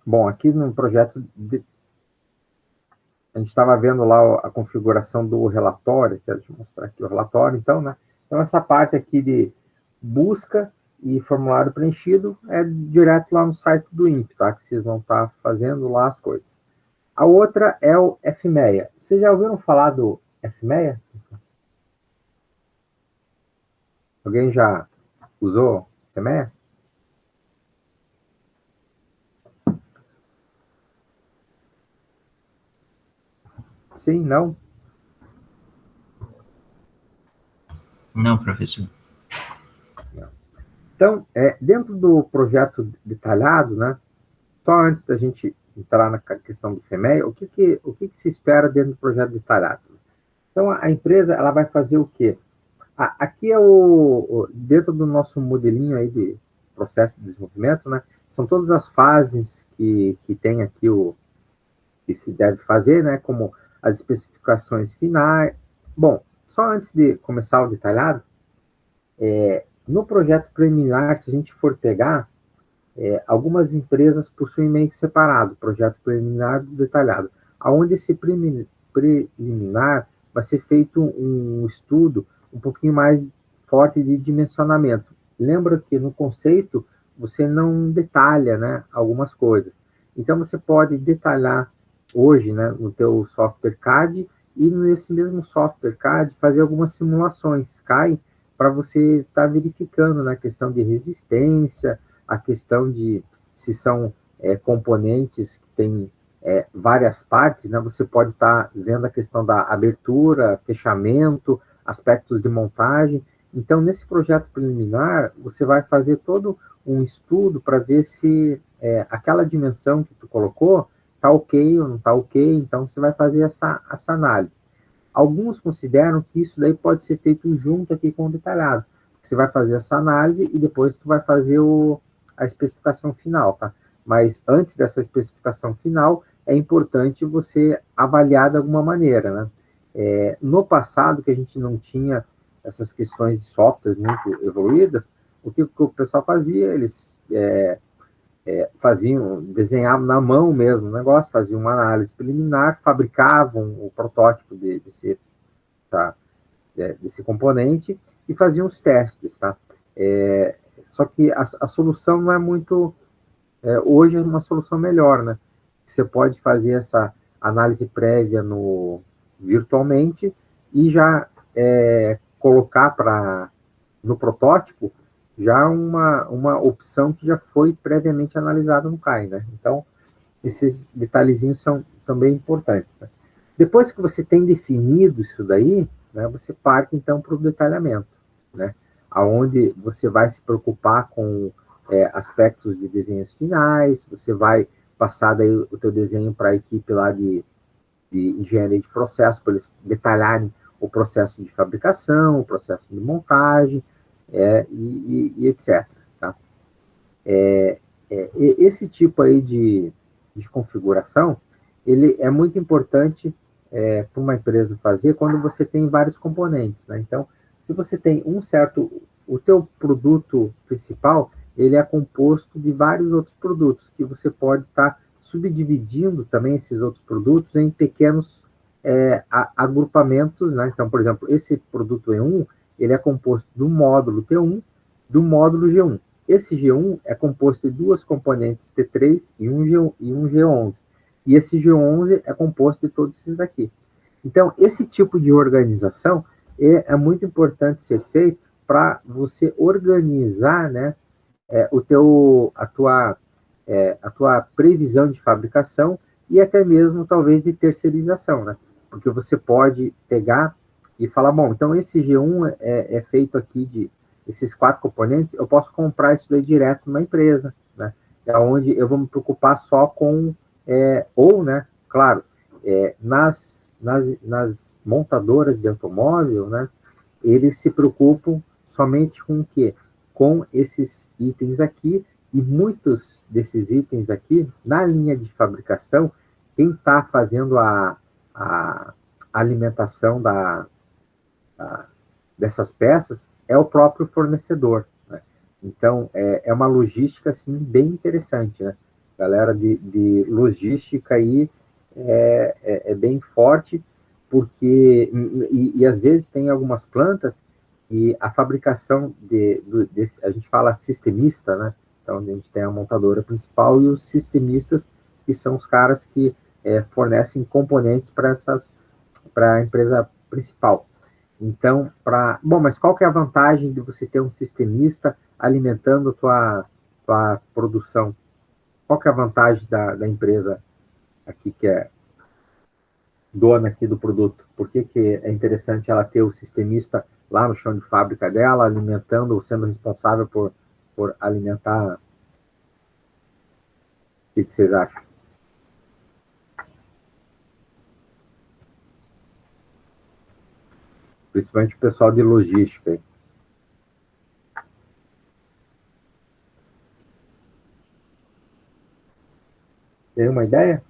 bom, aqui no projeto, a gente estava vendo lá a configuração do relatório, quero te mostrar aqui o relatório, então, né? Então, essa parte aqui de busca e formulário preenchido é direto lá no site do INPE, tá? Que vocês vão estar fazendo lá as coisas. A outra é o FMEA. Vocês já ouviram falar do FMEA? Alguém já usou FMEA? Sim, não? Não, professor. Então, dentro do projeto detalhado, né, só antes da gente entrar na questão do FMEA, o que se espera dentro do projeto detalhado? Então, a empresa ela vai fazer o quê? Aqui é dentro do nosso modelinho aí de processo de desenvolvimento, né, são todas as fases que tem aqui que se deve fazer, né, como as especificações finais. Bom, só antes de começar o detalhado, no projeto preliminar, se a gente for pegar, algumas empresas possuem meio que separado, projeto preliminar do detalhado, aonde esse preliminar vai ser feito um estudo um pouquinho mais forte de dimensionamento. Lembra que no conceito você não detalha, né, algumas coisas. Então você pode detalhar hoje, né, no teu software CAD e nesse mesmo software CAD fazer algumas simulações, para você estar verificando na questão de resistência, a questão de se são componentes que têm várias partes, né? Você pode estar vendo a questão da abertura, fechamento, aspectos de montagem. Então, nesse projeto preliminar, você vai fazer todo um estudo para ver se aquela dimensão que tu colocou está ok ou não está ok. Então, você vai fazer essa análise. Alguns consideram que isso daí pode ser feito junto aqui com o detalhado. Você vai fazer essa análise e depois tu vai fazer a especificação final, tá? Mas antes dessa especificação final, é importante você avaliar de alguma maneira, né? No passado, que a gente não tinha essas questões de softwares muito evoluídas, o que o pessoal fazia? Eles desenhavam na mão mesmo o negócio, faziam uma análise preliminar, fabricavam o protótipo desse componente e faziam os testes, tá? Só que a solução não é muito... hoje é uma solução melhor, né? Você pode fazer essa análise prévia virtualmente e já colocar no protótipo já uma opção que já foi previamente analisada no CAI, né? Então, esses detalhezinhos são bem importantes, né? Depois que você tem definido isso daí, né, você parte, então, para o detalhamento, né? aonde você vai se preocupar com aspectos de desenhos finais, você vai passar daí o teu desenho para a equipe lá de engenharia de processo, para eles detalharem o processo de fabricação, o processo de montagem, e etc. Tá? Esse tipo aí de configuração, ele é muito importante para uma empresa fazer quando você tem vários componentes, né? Então, se você tem o teu produto principal, ele é composto de vários outros produtos, que você pode estar subdividindo também esses outros produtos em pequenos agrupamentos, né? Então, por exemplo, esse produto E1, ele é composto do módulo T1, do módulo G1. Esse G1 é composto de duas componentes T3 e um G11. E esse G11 é composto de todos esses aqui. Então, esse tipo de organização é muito importante ser feito para você organizar, né, a tua previsão de fabricação e até mesmo, talvez, de terceirização, né? Porque você pode pegar e falar, bom, então esse G1 é feito aqui de esses 4 componentes, eu posso comprar isso daí direto numa empresa, né? É onde eu vou me preocupar só com, ou, né, claro, nas montadoras de automóvel, né, eles se preocupam somente com o quê? Com esses itens aqui, e muitos desses itens aqui, na linha de fabricação, quem está fazendo a alimentação dessas peças é o próprio fornecedor, né? Então, é uma logística, assim, bem interessante, né? Galera de logística aí é bem forte, porque, e às vezes tem algumas plantas e a fabricação a gente fala sistemista, né? Então, a gente tem a montadora principal e os sistemistas, que são os caras que fornecem componentes para a empresa principal. Então, bom, mas qual que é a vantagem de você ter um sistemista alimentando tua produção? Qual que é a vantagem da empresa aqui que é dona aqui do produto? Por que é interessante ela ter o sistemista lá no chão de fábrica dela, alimentando ou sendo responsável por alimentar? O que vocês acham? Principalmente o pessoal de logística. Tem uma ideia?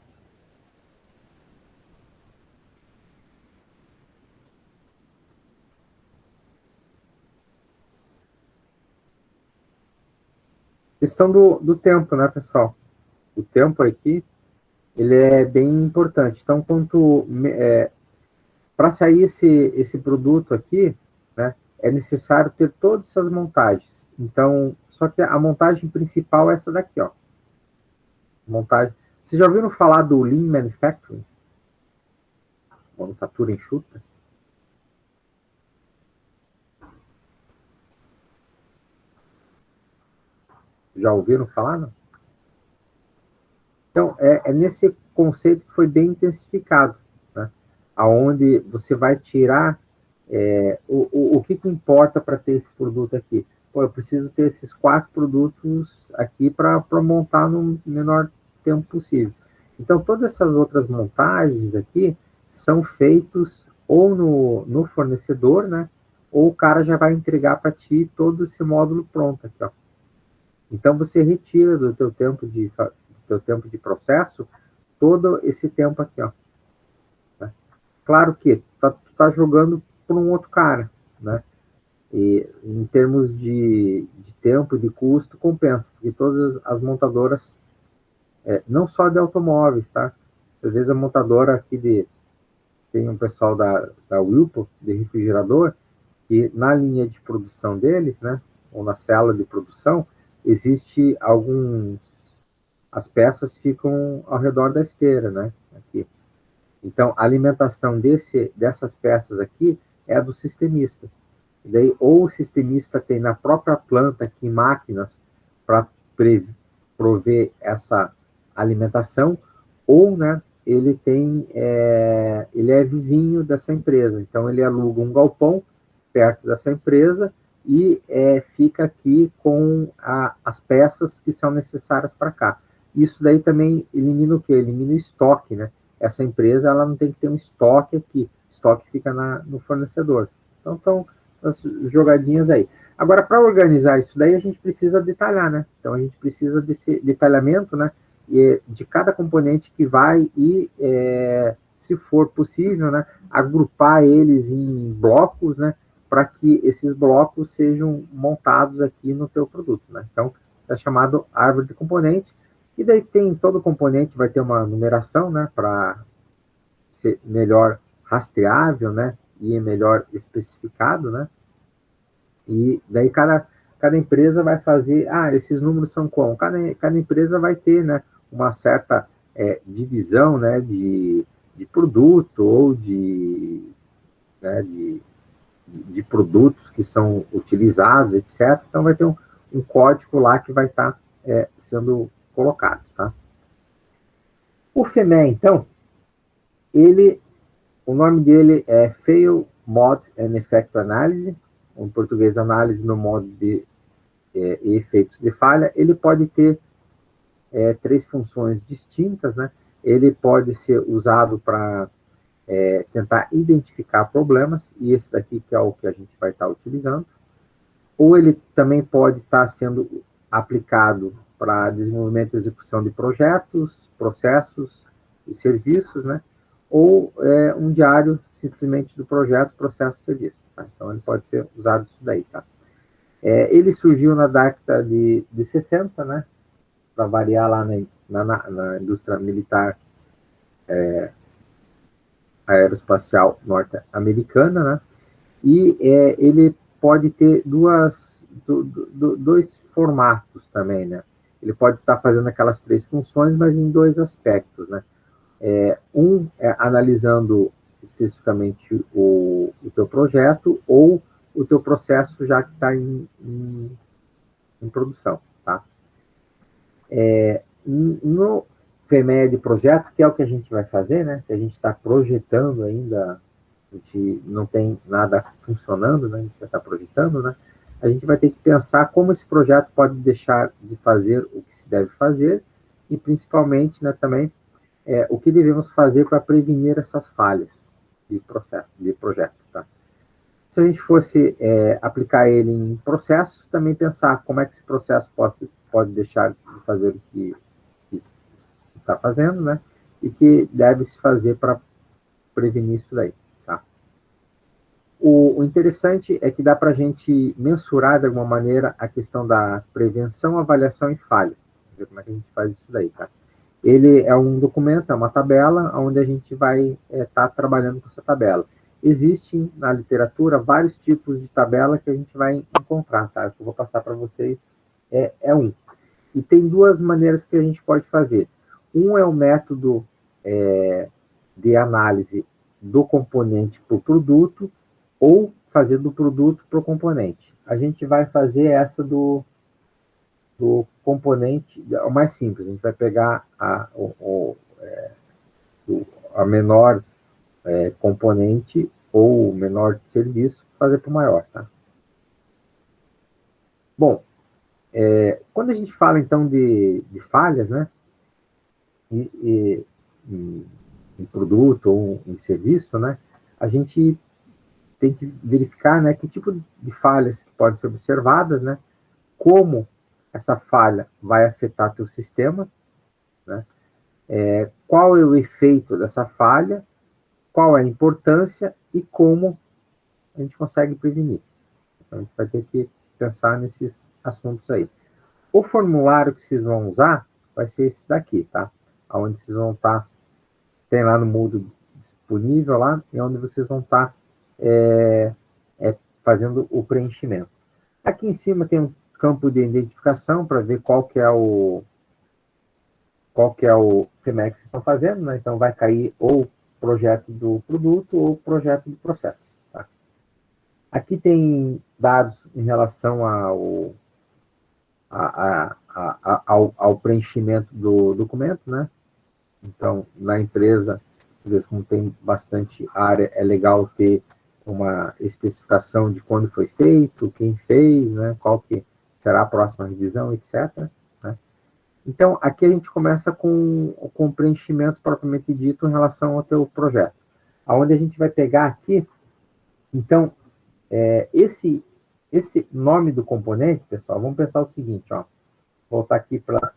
Questão do tempo, né, pessoal? O tempo aqui, ele é bem importante. Então, para sair esse produto aqui, né, é necessário ter todas essas montagens. Então, só que a montagem principal é essa daqui, ó. Montagem. Vocês já ouviram falar do Lean Manufacturing? Manufatura enxuta? Já ouviram falar, não? Então, é nesse conceito que foi bem intensificado, né? Aonde você vai tirar o que importa para ter esse produto aqui. Pô, eu preciso ter esses 4 produtos aqui para montar no menor tempo possível. Então, todas essas outras montagens aqui são feitos ou no fornecedor, né? Ou o cara já vai entregar para ti todo esse módulo pronto aqui, ó. Então, você retira do teu tempo de processo todo esse tempo aqui, ó. Né? Claro que tu tá jogando para um outro cara, né? E em termos de tempo, de custo, compensa, porque todas as montadoras, não só de automóveis, tá? Às vezes a montadora aqui tem um pessoal da Whirlpool, de refrigerador, e na linha de produção deles, né, ou na célula de produção, existe as peças ficam ao redor da esteira, né, aqui. Então, a alimentação dessas peças aqui é do sistemista. E daí, ou o sistemista tem na própria planta aqui máquinas para prover essa alimentação, ou, né, ele é vizinho dessa empresa. Então, ele aluga um galpão perto dessa empresa e fica aqui com as peças que são necessárias para cá. Isso daí também elimina o quê? Elimina o estoque, né? Essa empresa ela não tem que ter um estoque aqui, o estoque fica no fornecedor. Então, estão as jogadinhas aí. Agora, para organizar isso daí, a gente precisa detalhar, né? Então, a gente precisa desse detalhamento, né? De cada componente que vai e, se for possível, né, agrupar eles em blocos, né? Para que esses blocos sejam montados aqui no teu produto, né? Então, isso é chamado árvore de componente. E daí tem todo componente, vai ter uma numeração, né? Para ser melhor rastreável, né? E melhor especificado, né? E daí cada empresa vai fazer, esses números são como? Cada empresa vai ter, né, uma certa divisão, né, de produto ou né, de produtos que são utilizados, etc. Então vai ter um código lá que vai estar sendo colocado, tá? O FEME, então, o nome dele é Fail Mode and Effect Analysis, em português, análise no modo de e efeitos de falha. Ele pode ter 3 funções distintas, né? Ele pode ser usado para tentar identificar problemas, e esse daqui que é o que a gente vai estar utilizando. Ou ele também pode estar sendo aplicado para desenvolvimento e execução de projetos, processos e serviços, né? Ou um diário simplesmente do projeto, processo e serviço. Tá? Então, ele pode ser usado isso daí, tá? Ele surgiu na década de 60, né? Para variar lá na indústria militar aeroespacial norte-americana, né? E ele pode ter dois formatos também, né? Ele pode estar fazendo aquelas 3 funções, mas em 2 aspectos, né? Analisando especificamente o teu projeto ou o teu processo já que está em produção, tá? No FEME de projeto, que é o que a gente vai fazer, né? Que a gente está projetando ainda, a gente não tem nada funcionando, né? A gente vai estar projetando, né? A gente vai ter que pensar como esse projeto pode deixar de fazer o que se deve fazer e, principalmente, né, também, o que devemos fazer para prevenir essas falhas de processo, de projeto, tá? Se a gente fosse aplicar ele em processos, também pensar como é que esse processo pode deixar de fazer o que se está fazendo, né? E que deve se fazer para prevenir isso daí, tá? O interessante é que dá para a gente mensurar de alguma maneira a questão da prevenção, avaliação e falha. Vamos ver como é que a gente faz isso daí, tá? Ele é um documento, é uma tabela, onde a gente vai estar trabalhando com essa tabela. Existem na literatura vários tipos de tabela que a gente vai encontrar, tá? O que eu vou passar para vocês um. E tem 2 maneiras que a gente pode fazer. Um é o método de análise do componente para o produto, ou fazer do produto para o componente. A gente vai fazer essa do componente, o mais simples. A gente vai pegar a menor componente ou menor serviço, fazer para o maior, tá? Bom, quando a gente fala, então, de falhas, né, em produto ou em serviço, né, a gente tem que verificar, né, que tipo de falhas que podem ser observadas, né, como essa falha vai afetar teu sistema, né, qual é o efeito dessa falha, qual é a importância e como a gente consegue prevenir. Então, a gente vai ter que pensar nesses assuntos aí. O formulário que vocês vão usar vai ser esse daqui, tá? Onde vocês vão estar, tem lá no Moodle disponível lá, e onde vocês vão estar fazendo o preenchimento. Aqui em cima tem um campo de identificação para ver qual que é o FEME que vocês estão fazendo, né? Então vai cair ou projeto do produto ou projeto do processo, tá? Aqui tem dados em relação ao preenchimento do documento, né? Então, na empresa, às vezes, como tem bastante área, é legal ter uma especificação de quando foi feito, quem fez, né, qual que será a próxima revisão, etc. Né? Então, aqui a gente começa com o preenchimento propriamente dito em relação ao teu projeto. Aonde a gente vai pegar aqui, então, esse nome do componente, pessoal, vamos pensar o seguinte, ó, voltar aqui para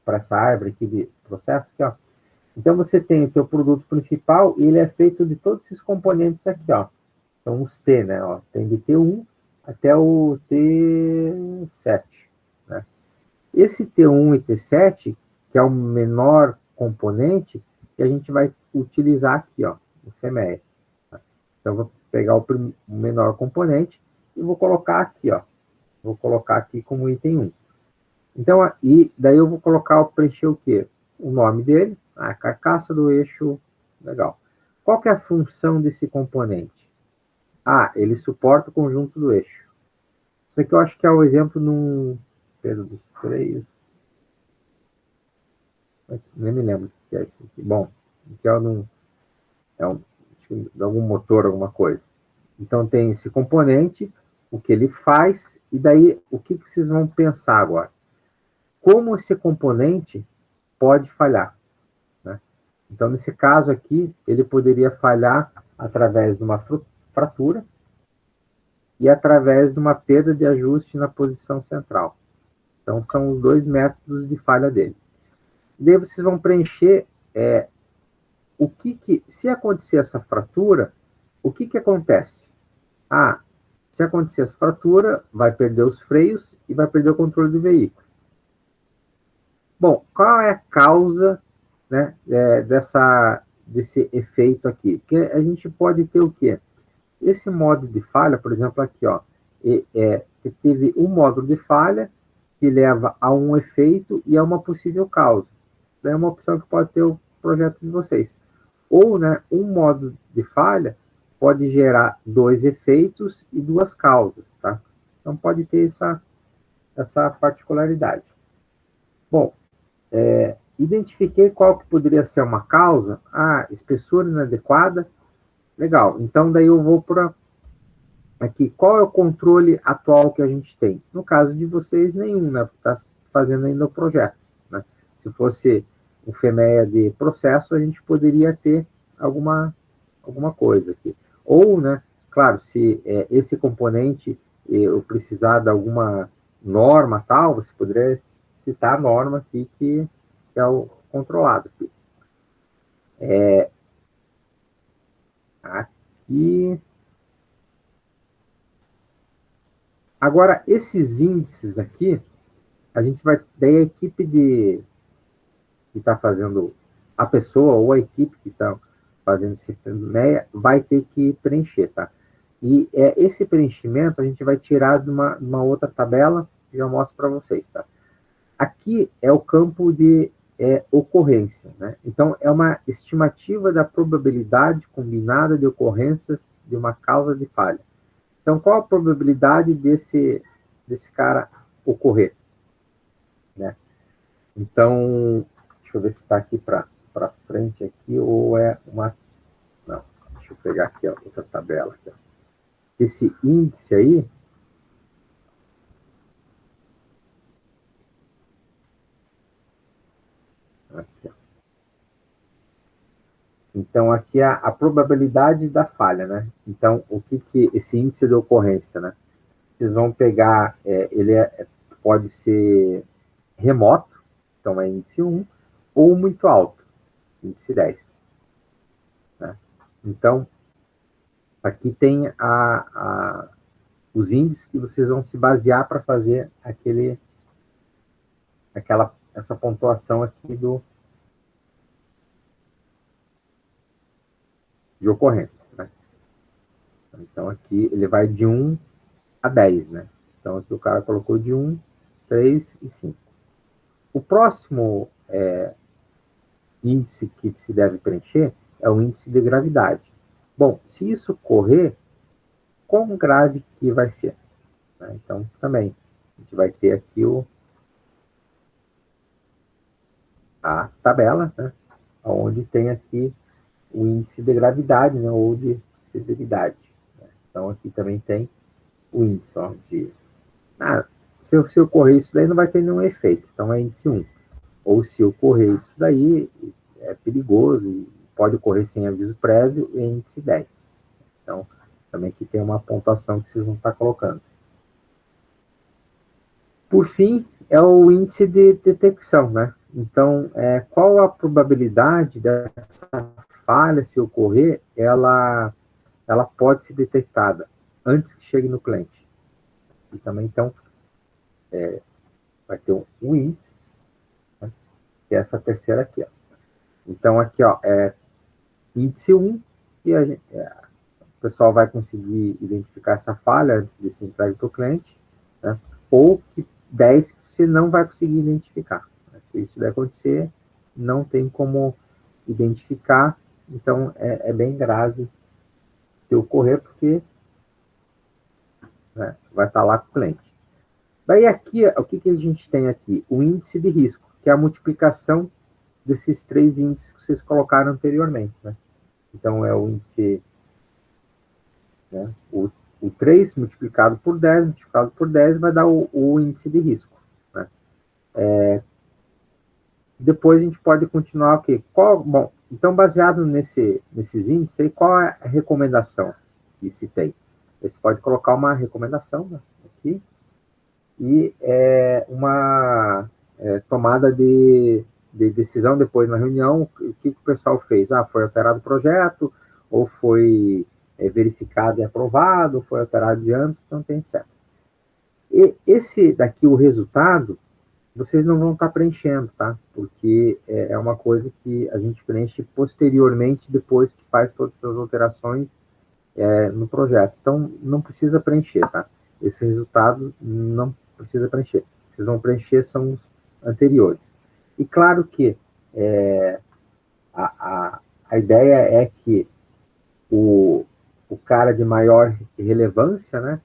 essa árvore aqui de processo, aqui, ó. Então, você tem o teu produto principal e ele é feito de todos esses componentes aqui, ó. Então, os T, né? Ó, tem de T1 até o T7, né? Esse T1 e T7, que é o menor componente, que a gente vai utilizar aqui, ó, no FEMEA. Tá? Então, eu vou pegar o menor componente e vou colocar aqui, ó. Vou colocar aqui como item 1. Então, e daí eu vou colocar, preencher o quê? O nome dele, a carcaça do eixo, legal. Qual que é a função desse componente? Ah, ele suporta o conjunto do eixo. Isso aqui eu acho que é o exemplo num Pedro dos Freios. Nem me lembro o que é isso aqui. Bom, que é de algum motor, alguma coisa. Então tem esse componente, o que ele faz, e daí o que vocês vão pensar agora? Como esse componente pode falhar? Né? Então, nesse caso aqui, ele poderia falhar através de uma fratura e através de uma perda de ajuste na posição central. Então, são os dois métodos de falha dele. Daí vocês vão preencher se acontecer essa fratura, o que acontece? Ah, se acontecer essa fratura, vai perder os freios e vai perder o controle do veículo. Bom, qual é a causa, né, desse efeito aqui? Porque a gente pode ter o quê? Esse modo de falha, por exemplo, aqui, ó, teve um módulo de falha que leva a um efeito e a uma possível causa. É uma opção que pode ter o projeto de vocês. Ou, né, um módulo de falha pode gerar 2 efeitos e 2 causas, tá? Então, pode ter essa particularidade. Bom, identifiquei qual que poderia ser uma causa. Ah, espessura inadequada. Legal. Então, daí eu vou para aqui. Qual é o controle atual que a gente tem? No caso de vocês, nenhum, né? Porque está fazendo ainda o projeto. Né? Se fosse um FEMEA de processo, a gente poderia ter alguma coisa aqui. Ou, né? Claro, se esse componente eu precisar de alguma norma tal, você poderia citar a norma aqui que é o controlado. Aqui. Agora, esses índices aqui, a gente vai. Daí a equipe que está fazendo, a pessoa ou a equipe que está fazendo esse FEMEA vai ter que preencher, tá? E esse preenchimento a gente vai tirar de uma outra tabela, que eu mostro para vocês, tá? Aqui é o campo de ocorrência, né? Então, é uma estimativa da probabilidade combinada de ocorrências de uma causa de falha. Então, qual a probabilidade desse cara ocorrer? Né? Então, deixa eu ver se está aqui para frente aqui, ou é uma... Não, deixa eu pegar aqui a outra tabela. Aqui, ó. Esse índice aí, aqui, ó. Então, aqui é a probabilidade da falha, né? Então, o que esse índice de ocorrência, né? Vocês vão pegar, ele pode ser remoto, então é índice 1, ou muito alto, índice 10. Né? Então, aqui tem os índices que vocês vão se basear para fazer essa pontuação aqui de ocorrência. Né? Então, aqui ele vai de 1 a 10. Né? Então, aqui o cara colocou de 1, 3 e 5. O próximo índice que se deve preencher é o índice de gravidade. Bom, se isso ocorrer, quão grave que vai ser? Né? Então, também, a gente vai ter aqui a tabela, né? Onde tem aqui o índice de gravidade, né? Ou de severidade. Né? Então, aqui também tem o índice, ó, de... se ocorrer isso daí, não vai ter nenhum efeito. Então, é índice 1. Ou se ocorrer isso daí, é perigoso e pode ocorrer sem aviso prévio, é índice 10. Então, também aqui tem uma pontuação que vocês vão estar colocando. Por fim, é o índice de detecção, né? Então, qual a probabilidade dessa falha, se ocorrer, ela pode ser detectada antes que chegue no cliente. E também, então, vai ter um índice, né? Que é essa terceira aqui, ó. Então, aqui, ó, índice 1, e o pessoal vai conseguir identificar essa falha antes de ser entregue para o cliente, né? Ou 10 que você não vai conseguir identificar. Se isso der acontecer, não tem como identificar, então é bem grave se ocorrer, porque, né, vai estar lá com o cliente. Daí aqui, o que a gente tem aqui? O índice de risco, que é a multiplicação desses 3 índices que vocês colocaram anteriormente, né? Então, é o índice, né, o 3 multiplicado por 10 vai dar o índice de risco, né? Depois a gente pode continuar o quê? Bom, então, baseado nesses índices, aí, qual é a recomendação que se tem? Você pode colocar uma recomendação, né, aqui, e uma tomada de decisão depois na reunião. O que o pessoal fez? Foi alterado o projeto, ou foi verificado e aprovado, ou foi alterado de âmbito, então tem certo. E esse daqui, o resultado, vocês não vão estar preenchendo, tá? Porque é uma coisa que a gente preenche posteriormente, depois que faz todas essas alterações no projeto. Então, não precisa preencher, tá? Esse resultado não precisa preencher. Vocês vão preencher são os anteriores. E claro que a ideia é que o cara de maior relevância, né?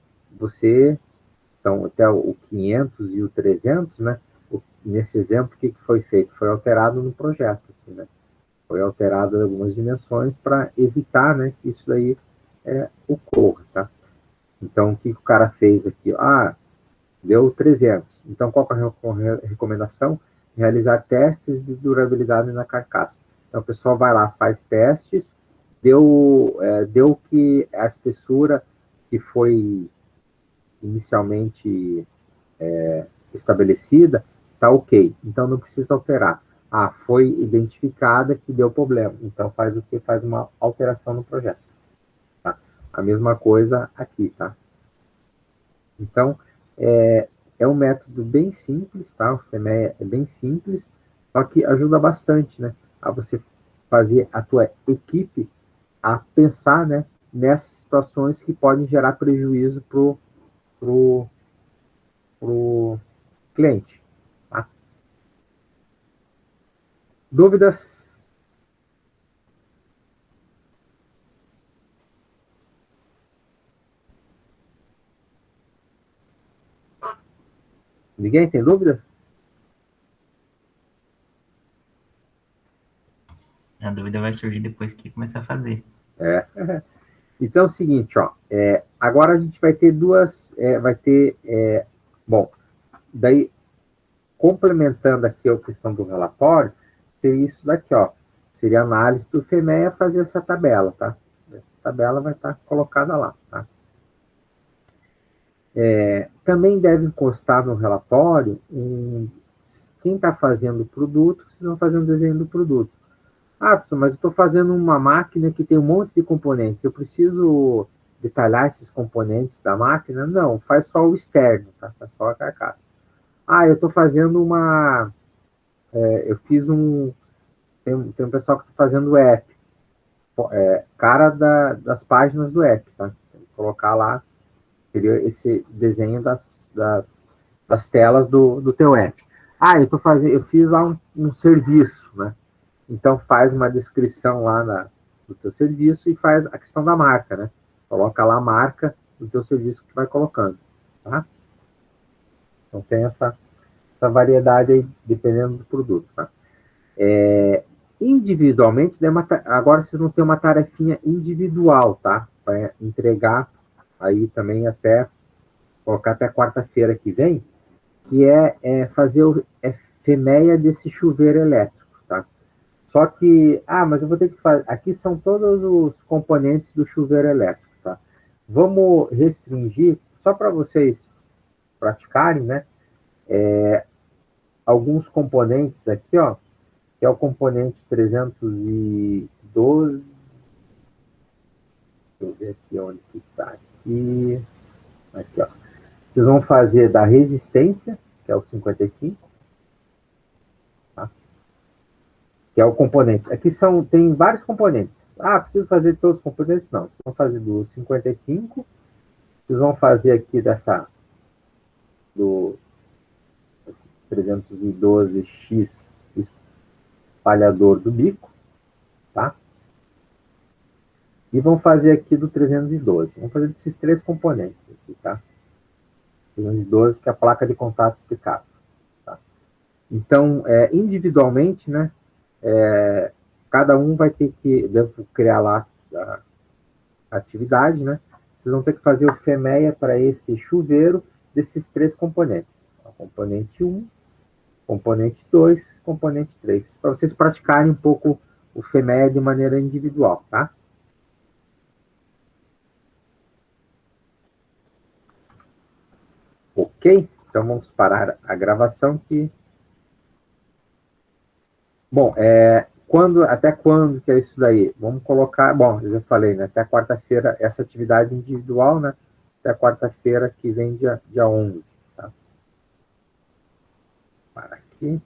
Então, até o 500 e o 300, né? Nesse exemplo, o que foi feito? Foi alterado no projeto, né? Foi alterado em algumas dimensões para evitar, né, que isso daí ocorra, tá? Então, o que o cara fez aqui? Deu 300. Então, qual é a recomendação? Realizar testes de durabilidade na carcaça. Então, o pessoal vai lá, faz testes, deu que a espessura que foi inicialmente estabelecida está ok. Então, não precisa alterar. Foi identificada que deu problema. Então, faz o que? Faz uma alteração no projeto. Tá? A mesma coisa aqui, tá? Então, é um método bem simples, tá? O FEMEA é bem simples, só que ajuda bastante, né? A você fazer a tua equipe a pensar, né, nessas situações que podem gerar prejuízo pro cliente, tá? Dúvidas? Ninguém tem dúvida? A dúvida vai surgir depois que começar a fazer. Então é o seguinte, ó, agora a gente vai ter bom, daí, complementando aqui a questão do relatório, seria isso daqui, ó, seria a análise do FEMEA fazer essa tabela, tá? Essa tabela vai estar colocada lá, tá? Também deve constar no relatório quem está fazendo o produto, vocês vão fazer um desenho do produto. Professor, mas eu estou fazendo uma máquina que tem um monte de componentes, eu preciso detalhar esses componentes da máquina? Não, faz só o externo, tá? Faz só a carcaça. Eu estou fazendo eu fiz tem um pessoal que está fazendo o app, cara das páginas do app, tá? Tem que colocar lá, seria esse desenho das telas do teu app. Eu fiz lá um serviço, né? Então, faz uma descrição lá do teu serviço e faz a questão da marca, né? Coloca lá a marca do teu serviço que tu vai colocando, tá? Então, tem essa variedade aí, dependendo do produto, tá? Individualmente, agora vocês vão ter uma tarefinha individual, tá? Para entregar aí também até, colocar até quarta-feira que vem, que fazer FEMEA desse chuveiro elétrico, tá? Só que, mas eu vou ter que fazer, aqui são todos os componentes do chuveiro elétrico, tá? Vamos restringir, só para vocês praticarem, né? Alguns componentes aqui, ó, que é o componente 312, deixa eu ver aqui onde que está aqui, ó. Vocês vão fazer da resistência, que é o 55, tá? Que é o componente. Aqui tem vários componentes. Preciso fazer todos os componentes? Não. Vocês vão fazer do 55, vocês vão fazer aqui do 312X espalhador do bico, tá? E vão fazer aqui do 312. Vamos fazer desses três componentes aqui, tá? 312, que é a placa de contato explicável. Tá? Então, individualmente, né? Cada um vai ter que, devo criar lá a atividade, né? Vocês vão ter que fazer o FEMEA para esse chuveiro desses três componentes. O componente 1, componente 2, componente 3. Para vocês praticarem um pouco o FEMEA de maneira individual, tá? Ok? Então vamos parar a gravação que... Bom, até quando que é isso daí? Vamos colocar... Bom, eu já falei, né? Até quarta-feira, essa atividade individual, né? Até quarta-feira que vem dia 11, tá? Para aqui.